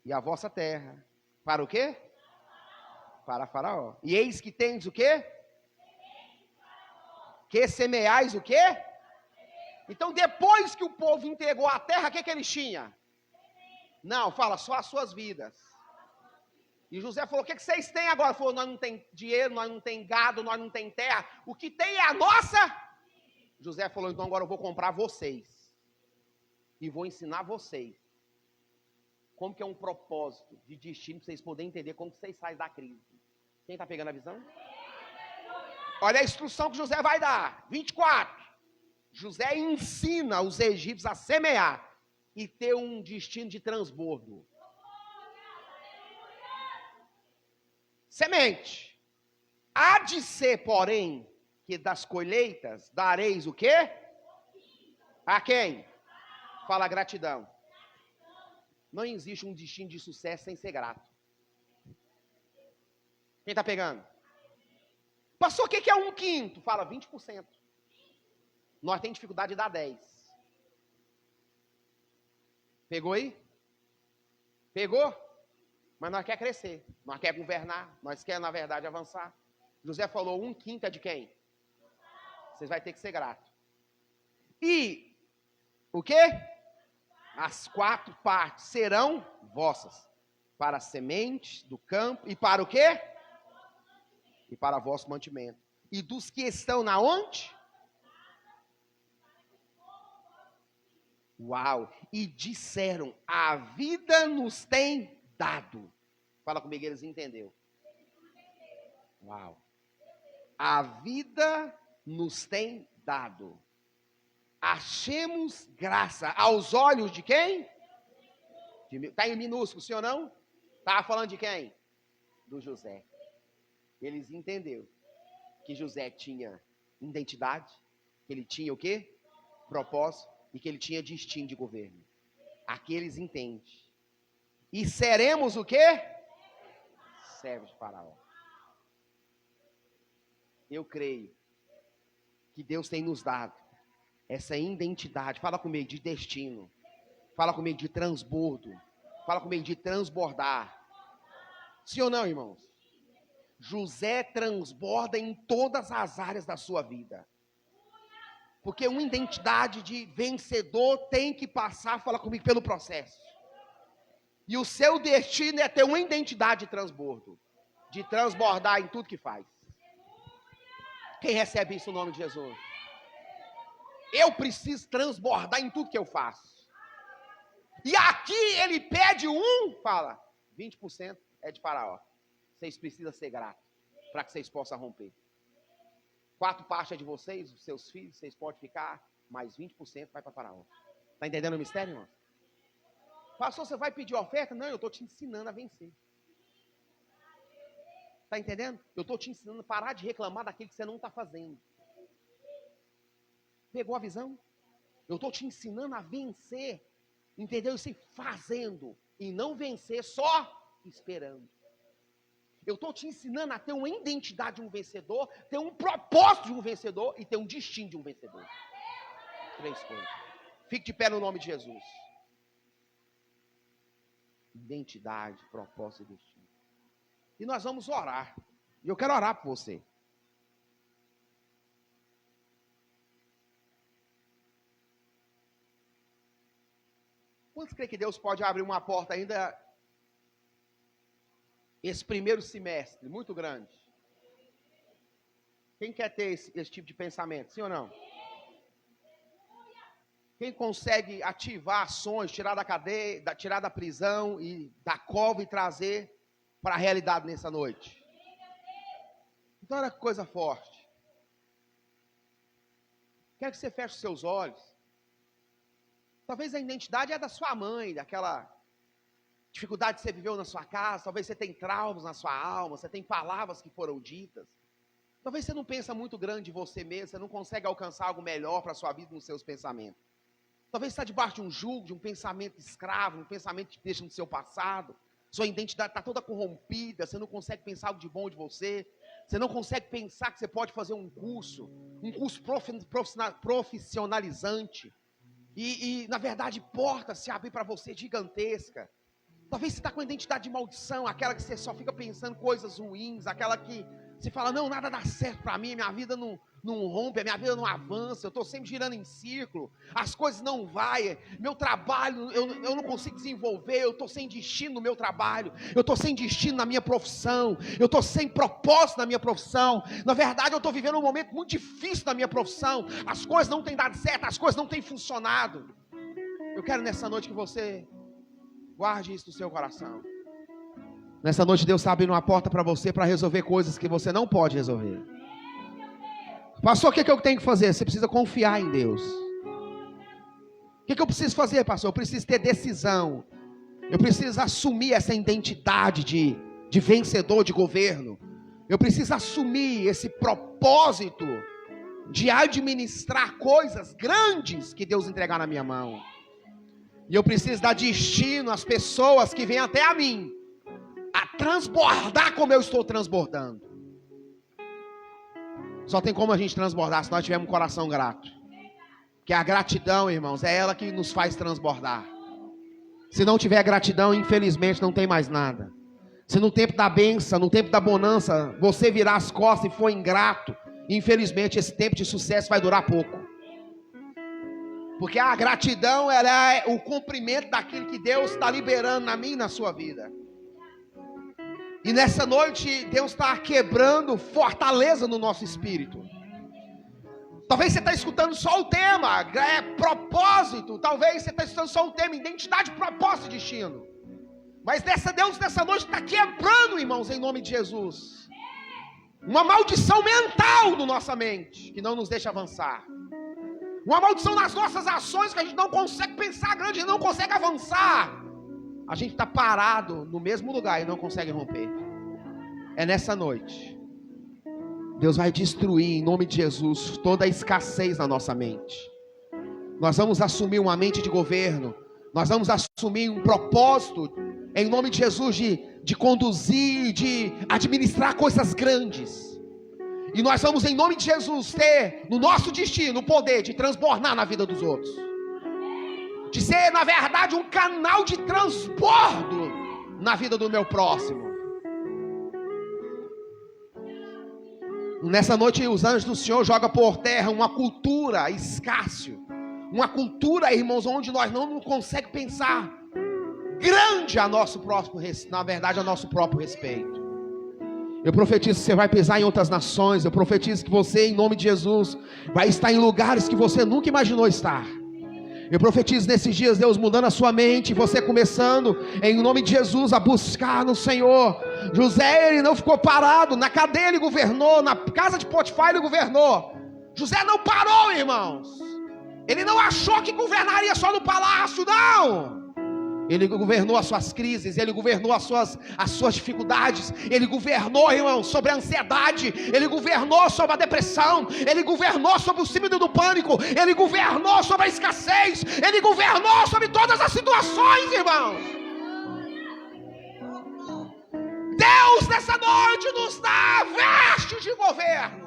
e a vossa terra. Para o quê? Para Faraó. E eis que tendes o quê? Que semeais o quê? Então depois que o povo entregou a terra, o que eles tinham? Não, fala, só as suas vidas. E José falou: o que vocês têm agora? Falou: nós não tem dinheiro, nós não tem gado, nós não tem terra. O que tem é a nossa. José falou: então agora eu vou comprar vocês. E vou ensinar vocês. Como que é um propósito de destino, para vocês poderem entender como que vocês saem da crise. Quem está pegando a visão? Olha a instrução que José vai dar. 24. José ensina os egípcios a semear e ter um destino de transbordo. Semente. Há de ser, porém, que das colheitas dareis o quê? A quem? Fala gratidão. Não existe um destino de sucesso sem ser grato. Quem está pegando? Pastor, o que é 1/5? Fala 20%. Nós temos dificuldade de dar 10%. Pegou aí? Pegou? Mas nós quer crescer, nós quer governar, nós quer, na verdade, avançar. José falou: 1/5 é de quem? Vocês vão ter que ser grato. E o quê? As 4 partes serão vossas, para as sementes do campo, e para o quê? E para vosso mantimento. E dos que estão na onde? Uau! E disseram: a vida nos tem dado. Fala comigo, eles entenderam. Uau! A vida nos tem dado. Achemos graça aos olhos de quem? Está em minúsculo, sim ou não? Estava falando de quem? Do José. Eles entenderam que José tinha identidade, que ele tinha o quê? Propósito, e que ele tinha destino de governo. Aqui eles entendem. E seremos o quê? Servos de Faraó. Eu creio que Deus tem nos dado essa identidade. Fala comigo de destino. Fala comigo de transbordo. Fala comigo de transbordar. Sim ou não, irmãos? José transborda em todas as áreas da sua vida. Porque uma identidade de vencedor tem que passar, fala comigo, pelo processo. E o seu destino é ter uma identidade de transbordo. De transbordar em tudo que faz. Quem recebe isso no nome de Jesus? Eu preciso transbordar em tudo que eu faço. E aqui ele pede fala, 20% é de Faraó. Vocês precisam ser gratos para que vocês possam romper. 4 partes é de vocês, os seus filhos, vocês podem ficar, mais 20% vai para Faraó. Está entendendo o mistério, irmão? Pastor, você vai pedir oferta? Não, eu estou te ensinando a vencer. Está entendendo? Eu estou te ensinando a parar de reclamar daquilo que você não está fazendo. Pegou a visão? Eu estou te ensinando a vencer. Entendeu? Isso fazendo. E não vencer só esperando. Eu estou te ensinando a ter uma identidade de um vencedor, ter um propósito de um vencedor e ter um destino de um vencedor. 3 coisas. Fique de pé no nome de Jesus. Identidade, propósito e destino. E nós vamos orar. E eu quero orar por você. Quantos creem que Deus pode abrir uma porta ainda esse primeiro semestre, muito grande? Quem quer ter esse tipo de pensamento, sim ou não? Quem consegue ativar ações, tirar da cadeia, tirar da prisão e da cova e trazer para a realidade nessa noite? Então olha que coisa forte. Quero que você feche os seus olhos. Talvez a identidade é da sua mãe, daquela dificuldade que você viveu na sua casa. Talvez você tenha traumas na sua alma, você tem palavras que foram ditas. Talvez você não pensa muito grande de você mesmo, você não consegue alcançar algo melhor para a sua vida nos seus pensamentos. Talvez você está debaixo de um jugo, de um pensamento escravo, um pensamento que deixa no seu passado. Sua identidade está toda corrompida, você não consegue pensar algo de bom de você. Você não consegue pensar que você pode fazer um curso profissionalizante. E na verdade, portas se abrem para você gigantesca. Talvez você está com a identidade de maldição, aquela que você só fica pensando coisas ruins, aquela que você fala, não, nada dá certo para mim, minha vida não rompe, minha vida não avança, eu estou sempre girando em círculo, as coisas não vão, meu trabalho, eu não consigo desenvolver, eu estou sem destino no meu trabalho, eu estou sem destino na minha profissão, eu estou sem propósito na minha profissão, na verdade eu estou vivendo um momento muito difícil na minha profissão, as coisas não têm dado certo, as coisas não têm funcionado. Eu quero nessa noite que você guarde isso no seu coração. Nessa noite Deus está abrindo uma porta para você, para resolver coisas que você não pode resolver. Pastor, o que eu tenho que fazer? Você precisa confiar em Deus. O que eu preciso fazer, pastor? Eu preciso ter decisão. Eu preciso assumir essa identidade de vencedor de governo. Eu preciso assumir esse propósito de administrar coisas grandes que Deus entregar na minha mão. E eu preciso dar destino às pessoas que vêm até a mim, a transbordar como eu estou transbordando. Só tem como a gente transbordar se nós tivermos um coração grato. Que a gratidão, irmãos, é ela que nos faz transbordar. Se não tiver gratidão, infelizmente não tem mais nada. Se no tempo da bênção, no tempo da bonança, você virar as costas e for ingrato, infelizmente esse tempo de sucesso vai durar pouco. Porque a gratidão, ela é o cumprimento daquilo que Deus está liberando na minha e na sua vida. E nessa noite, Deus está quebrando fortaleza no nosso espírito. Talvez você está escutando só o tema, propósito. Talvez você está escutando só o tema, identidade, propósito e destino. Mas Deus nessa noite está quebrando, irmãos, em nome de Jesus. Uma maldição mental na nossa mente, que não nos deixa avançar. Uma maldição nas nossas ações, que a gente não consegue pensar grande, a gente não consegue avançar. A gente está parado no mesmo lugar e não consegue romper. É nessa noite. Deus vai destruir, em nome de Jesus, toda a escassez na nossa mente. Nós vamos assumir uma mente de governo. Nós vamos assumir um propósito, em nome de Jesus, de conduzir, de administrar coisas grandes. E nós vamos, em nome de Jesus, ter no nosso destino o poder de transbordar na vida dos outros. De ser, na verdade, um canal de transbordo na vida do meu próximo. Nessa noite, os anjos do Senhor jogam por terra uma cultura escássea. Uma cultura, irmãos, onde nós não conseguimos pensar grande a nosso próprio, na verdade, a nosso próprio respeito. Eu profetizo que você vai pisar em outras nações. Eu profetizo que você, em nome de Jesus, vai estar em lugares que você nunca imaginou estar. Eu profetizo nesses dias, Deus mudando a sua mente, você começando, em nome de Jesus, a buscar no Senhor. José, ele não ficou parado, na cadeia ele governou, na casa de Potifar ele governou. José não parou, irmãos. Ele não achou que governaria só no palácio, não. Ele governou as suas crises, ele governou as suas dificuldades, ele governou, irmão, sobre a ansiedade, ele governou sobre a depressão, ele governou sobre o síndrome do pânico, ele governou sobre a escassez, ele governou sobre todas as situações, irmãos. Deus nessa noite nos dá vestes de governo.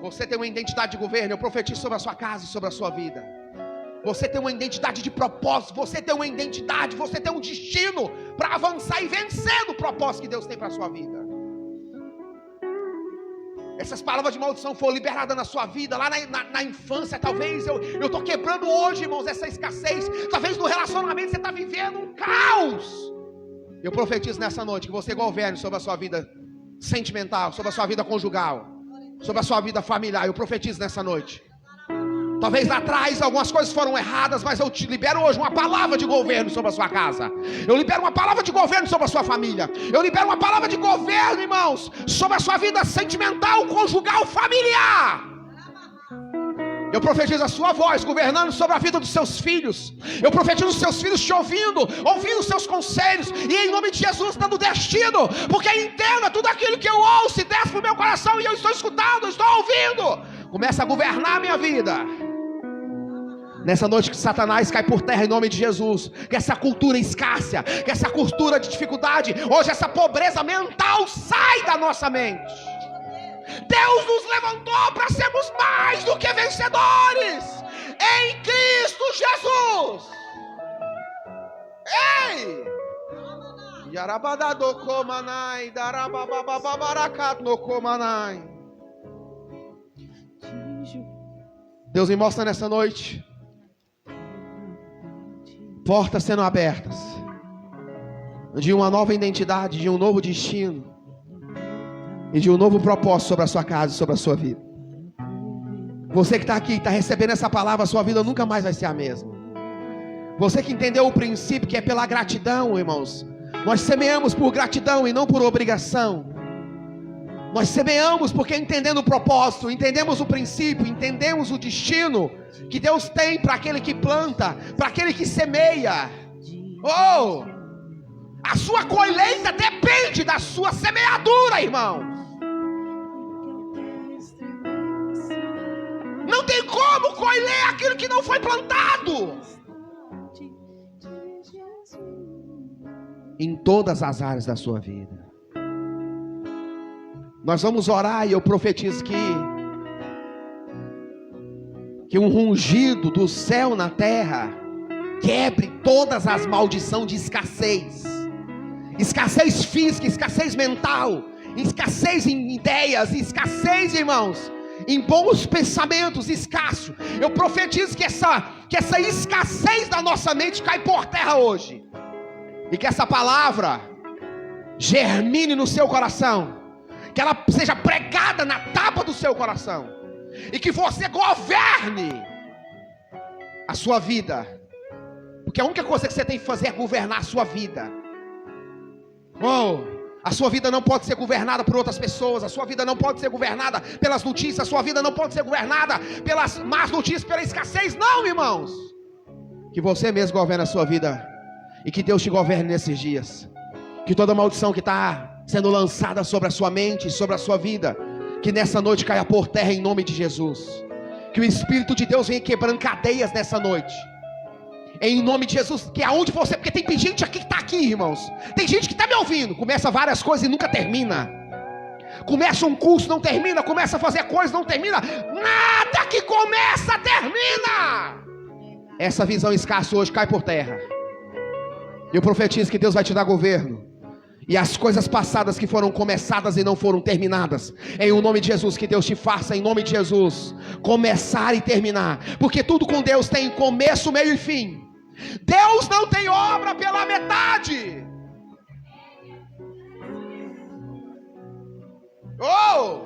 Você tem uma identidade de governo, eu profetizo sobre a sua casa e sobre a sua vida. Você tem uma identidade de propósito, você tem uma identidade, você tem um destino para avançar e vencer no propósito que Deus tem para a sua vida. Essas palavras de maldição foram liberadas na sua vida, lá na infância. Talvez eu estou quebrando hoje, irmãos, essa escassez. Talvez no relacionamento você está vivendo um caos. Eu profetizo nessa noite que você governe sobre a sua vida sentimental, sobre a sua vida conjugal, sobre a sua vida familiar. Eu profetizo nessa noite. Talvez lá atrás algumas coisas foram erradas, mas eu te libero hoje uma palavra de governo sobre a sua casa. Eu libero uma palavra de governo sobre a sua família. Eu libero uma palavra de governo, irmãos, sobre a sua vida sentimental, conjugal, familiar. Eu profetizo a sua voz governando sobre a vida dos seus filhos. Eu profetizo os seus filhos te ouvindo os seus conselhos, e em nome de Jesus dando destino, porque entenda tudo aquilo que eu ouço e desce para o meu coração, e eu estou escutando, eu estou ouvindo, começa a governar a minha vida. Nessa noite que Satanás cai por terra em nome de Jesus. Que essa cultura escassa, que essa cultura de dificuldade, hoje essa pobreza mental sai da nossa mente. Deus nos levantou para sermos mais do que vencedores em Cristo Jesus. Ei! Deus me mostra nessa noite portas sendo abertas de uma nova identidade, de um novo destino e de um novo propósito sobre a sua casa e sobre a sua vida. Você que está aqui, está recebendo essa palavra, a sua vida nunca mais vai ser a mesma. Você que entendeu o princípio que é pela gratidão, irmãos. Nós semeamos por gratidão e não por obrigação. Nós semeamos porque entendendo o propósito, entendemos o princípio, entendemos o destino que Deus tem para aquele que planta, para aquele que semeia. Oh! A sua colheita depende da sua semeadura, irmão. Não tem como colher aquilo que não foi plantado. Em todas as áreas da sua vida. Nós vamos orar e eu profetizo que um rungido do céu na terra quebre todas as maldições de escassez. Escassez física, escassez mental, escassez em ideias, escassez, irmãos, em bons pensamentos, escasso. Eu profetizo que essa escassez da nossa mente cai por terra hoje. E que essa palavra germine no seu coração. Que ela seja pregada na tábua do seu coração. E que você governe a sua vida. Porque a única coisa que você tem que fazer é governar a sua vida. A sua vida não pode ser governada por outras pessoas. A sua vida não pode ser governada pelas notícias. A sua vida não pode ser governada pelas más notícias, pela escassez. Não, irmãos. Que você mesmo governe a sua vida. E que Deus te governe nesses dias. Que toda maldição que está sendo lançada sobre a sua mente, sobre a sua vida, que nessa noite caia por terra em nome de Jesus. Que o Espírito de Deus venha quebrando cadeias nessa noite. Em nome de Jesus, que aonde você... Porque tem gente aqui que está aqui, irmãos. Tem gente que está me ouvindo. Começa várias coisas e nunca termina. Começa um curso, não termina. Começa a fazer coisas, não termina. Nada que começa, termina. Essa visão escassa hoje cai por terra. Eu profetizo que Deus vai te dar governo. E as coisas passadas que foram começadas e não foram terminadas, em o nome de Jesus, que Deus te faça, em nome de Jesus, começar e terminar. Porque tudo com Deus tem começo, meio e fim. Deus não tem obra pela metade. Oh!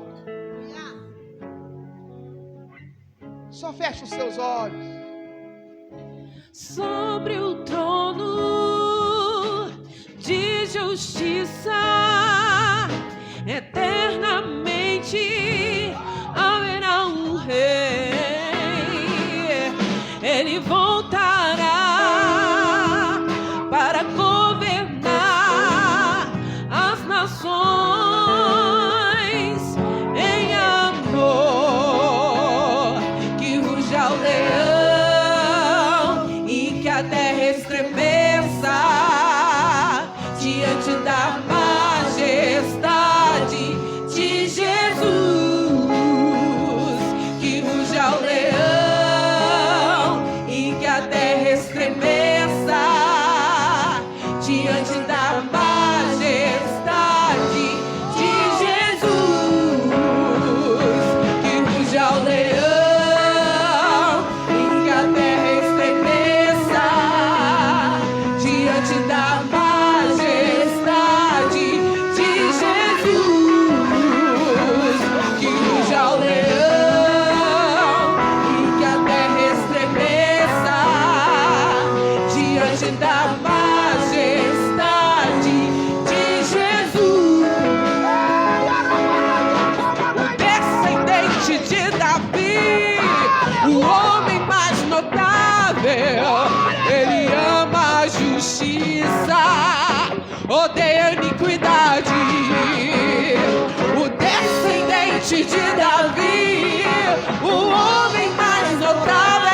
Só feche os seus olhos. Sobre o trono de justiça, eternamente haverá um rei. Ele voltará para governar as nações em amor. Que ruja o leão e que a terra estremeça diante da majestade de Jesus. Que ruja o leão e que a terra estremeça diante da majestade de Jesus. Que ruja o leão e que a terra estremeça diante da majestade de Jesus. Que ruja o leão e que a terra estremeça diante da majestade de Jesus. O descendente de Davi, o homem mais notável, ele ama a justiça, odeia a iniquidade. O descendente de Davi, o homem mais notável,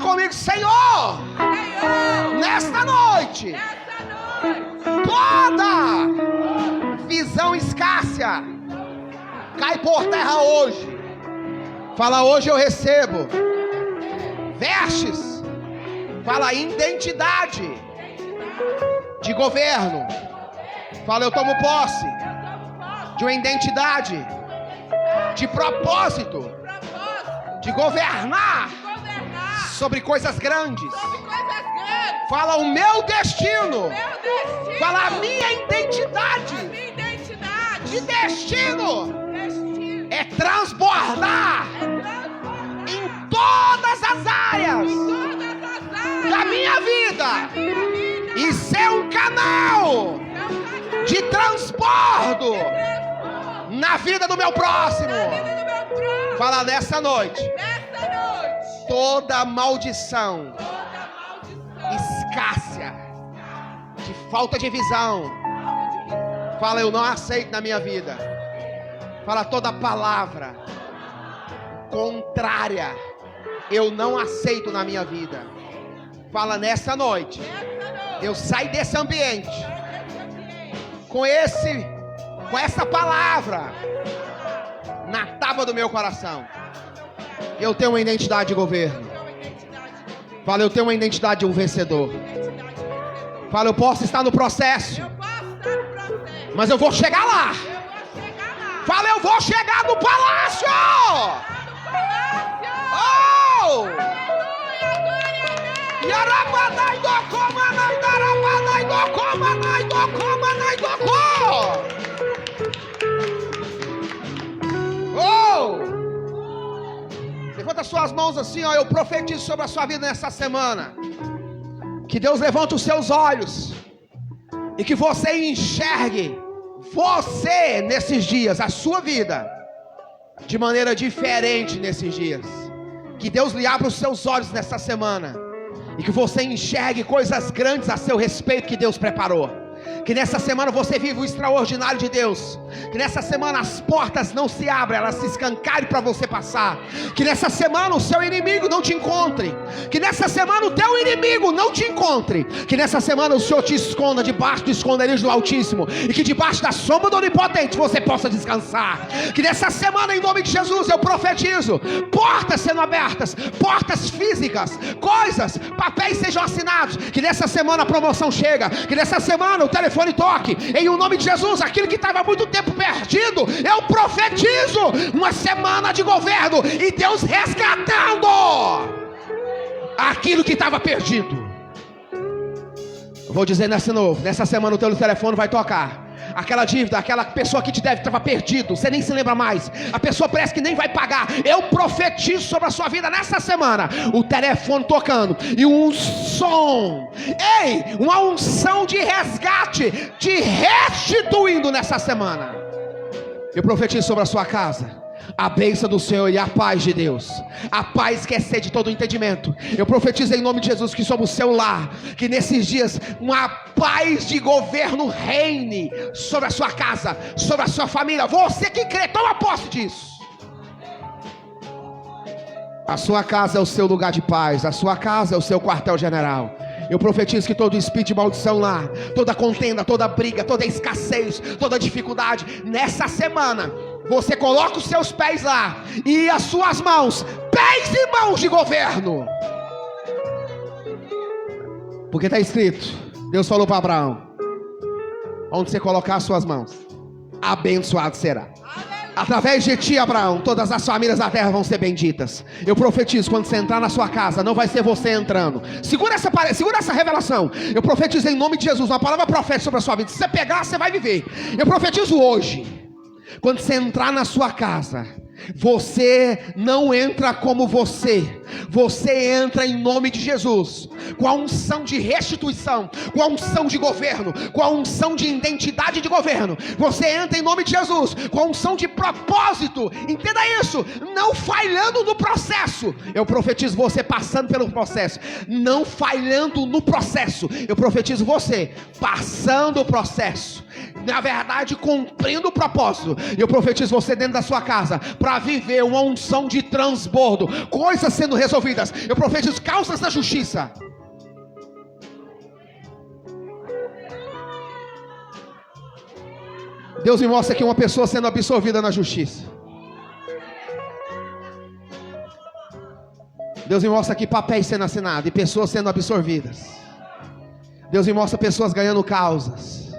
comigo, Senhor, nesta noite, toda visão escassa cai por terra hoje. Fala, hoje eu recebo vestes. Fala, identidade de governo. Fala, eu tomo posse de uma identidade de propósito de governar sobre coisas grandes. Fala, o meu destino. Fala, a minha identidade de destino é transbordar em todas as áreas da minha vida e ser um canal de transbordo na vida do meu próximo. Fala, nessa noite, toda maldição escassa de falta de visão, fala, eu não aceito na minha vida. Fala, toda palavra contrária eu não aceito na minha vida. Fala, nessa noite eu saio desse ambiente com essa palavra na tábua do meu coração. Eu tenho uma identidade de governo. Fala, eu tenho uma identidade de um vencedor. Fala, eu posso estar no processo, mas eu vou chegar lá. Fala, eu vou chegar no palácio. Oh! Yarabadai do coma, nai darabadai do coma, nai do coma, nai do coma. Oh! Levanta suas mãos assim, ó. Eu profetizo sobre a sua vida nessa semana. Que Deus levante os seus olhos e que você enxergue você nesses dias, a sua vida, de maneira diferente nesses dias. Que Deus lhe abra os seus olhos nessa semana e que você enxergue coisas grandes a seu respeito que Deus preparou. Que nessa semana você viva o extraordinário de Deus. Que nessa semana as portas não se abram, elas se escancarem para você passar. Que nessa semana o seu inimigo não te encontre. Que nessa semana o teu inimigo não te encontre. Que nessa semana o Senhor te esconda debaixo do esconderijo do Altíssimo. E que debaixo da sombra do Onipotente você possa descansar. Que nessa semana, em nome de Jesus, eu profetizo portas sendo abertas, portas físicas, coisas, papéis sejam assinados. Que nessa semana a promoção chega. Que nessa semana o telefone toque, em o nome de Jesus. Aquilo que estava há muito tempo perdido, eu profetizo uma semana de governo e Deus resgatando aquilo que estava perdido. Eu vou dizer nessa semana o teu telefone vai tocar. Aquela dívida, aquela pessoa que te deve estava perdido, você nem se lembra mais. A pessoa parece que nem vai pagar. Eu profetizo sobre a sua vida nessa semana, o telefone tocando e um som, uma unção de resgate, te restituindo nessa semana. Eu profetizo sobre a sua casa a bênção do Senhor e a paz de Deus, a paz que excede todo o entendimento. Eu profetizo em nome de Jesus que sobre o seu lar, que nesses dias uma paz de governo reine sobre a sua casa, sobre a sua família. Você que crê, toma posse disso. A sua casa é o seu lugar de paz, a sua casa é o seu quartel-general. Eu profetizo que todo espírito de maldição lá, toda contenda, toda briga, toda escassez, toda dificuldade, nessa semana você coloca os seus pés lá e as suas mãos, pés e mãos de governo. Porque está escrito, Deus falou para Abraão: onde você colocar as suas mãos, abençoado será. Através de ti, Abraão, todas as famílias da terra vão ser benditas. Eu profetizo, quando você entrar na sua casa, não vai ser você entrando. Segura essa revelação. Eu profetizo em nome de Jesus, uma palavra profética sobre a sua vida. Se você pegar, você vai viver. Eu profetizo hoje, quando você entrar na sua casa, você não entra como você entra em nome de Jesus, com a unção de restituição, com a unção de governo, com a unção de identidade de governo. Você entra em nome de Jesus, com a unção de propósito. Entenda isso, não falhando no processo. Eu profetizo você passando pelo processo, não falhando no processo. Eu profetizo você passando o processo, na verdade cumprindo o propósito. E eu profetizo você dentro da sua casa, para viver uma unção de transbordo, coisas sendo resolvidas. Eu profetizo causas da justiça. Deus me mostra aqui uma pessoa sendo absorvida na justiça. Deus me mostra aqui papéis sendo assinados e pessoas sendo absorvidas. Deus me mostra pessoas ganhando causas.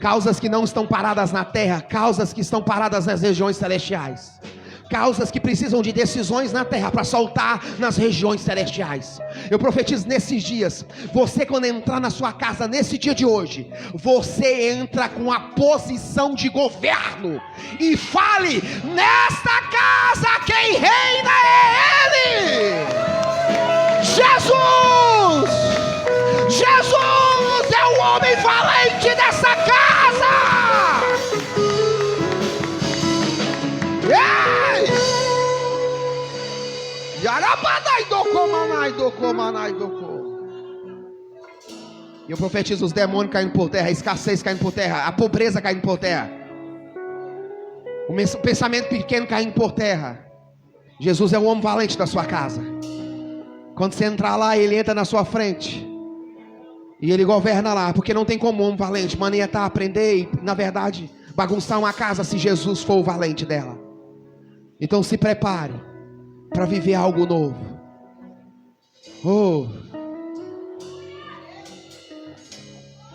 Causas que não estão paradas na terra, causas que estão paradas nas regiões celestiais. Causas que precisam de decisões na terra para soltar nas regiões celestiais. Eu profetizo nesses dias, você quando entrar na sua casa nesse dia de hoje, você entra com a posição de governo e fale: nesta casa quem reina é Ele, Jesus. Jesus é o homem valente dessa casa. E eu profetizo os demônios caindo por terra, a escassez caindo por terra, a pobreza caindo por terra, o pensamento pequeno caindo por terra. Jesus é o homem valente da sua casa. Quando você entrar lá, ele entra na sua frente e ele governa lá, porque não tem como um homem valente manietar, aprender e, na verdade, bagunçar uma casa se Jesus for o valente dela. Então se prepare para viver algo novo. Oh,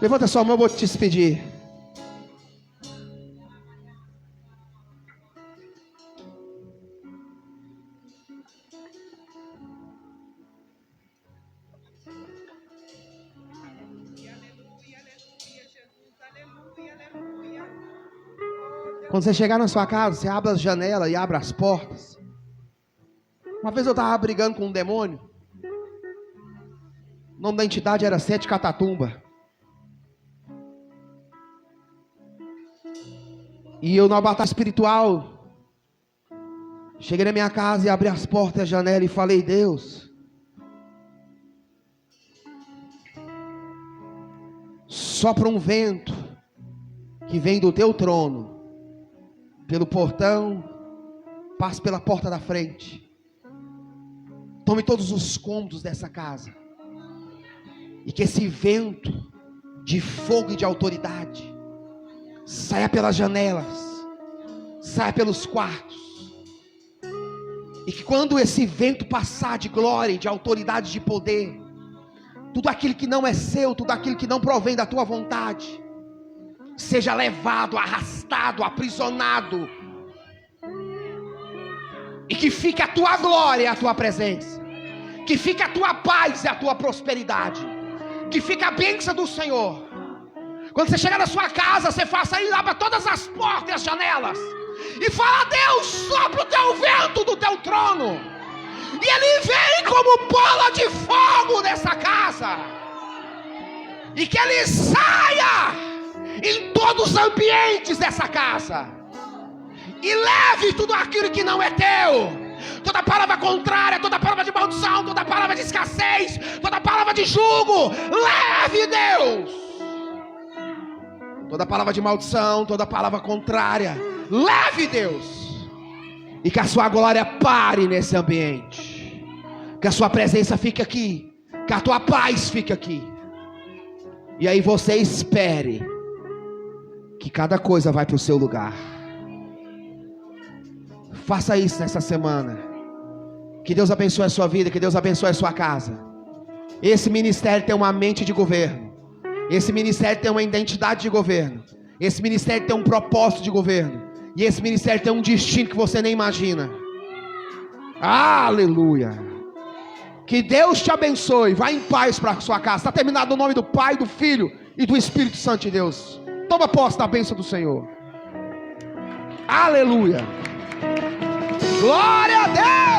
levanta sua mão, eu vou te despedir. Quando você chegar na sua casa, você abre as janelas e abre as portas. Uma vez eu estava brigando com um demônio. O nome da entidade era Sete Catatumba. E eu, na batalha espiritual, cheguei na minha casa e abri as portas e a janela e falei: Deus, sopra um vento que vem do teu trono, pelo portão, passe pela porta da frente, tome todos os cômodos dessa casa, e que esse vento de fogo e de autoridade saia pelas janelas, saia pelos quartos, e que quando esse vento passar de glória, de autoridade, de poder, tudo aquilo que não é seu, tudo aquilo que não provém da tua vontade, seja levado, arrastado, aprisionado, e que fique a tua glória e a tua presença, que fique a tua paz e a tua prosperidade, que fique a bênção do Senhor. Quando você chegar na sua casa, você faça isso, abra todas as portas e as janelas e fala: Deus, sopra o teu vento do teu trono, e ele vem como bola de fogo nessa casa, e que ele saia em todos os ambientes dessa casa e leve tudo aquilo que não é teu, toda palavra contrária, toda palavra de maldição, toda palavra de escassez, toda palavra de jugo, leve, Deus, toda palavra de maldição, toda palavra contrária, leve, Deus, e que a sua glória pare nesse ambiente, que a sua presença fique aqui, que a tua paz fique aqui, e aí você espere que cada coisa vai para o seu lugar. Faça isso nessa semana. Que Deus abençoe a sua vida, que Deus abençoe a sua casa. Esse ministério tem uma mente de governo. Esse ministério tem uma identidade de governo. Esse ministério tem um propósito de governo. E esse ministério tem um destino que você nem imagina. Aleluia. Que Deus te abençoe. Vá em paz para a sua casa. Está terminado no nome do Pai, do Filho e do Espírito Santo de Deus. Toma posse da bênção do Senhor. Aleluia. Glória a Deus.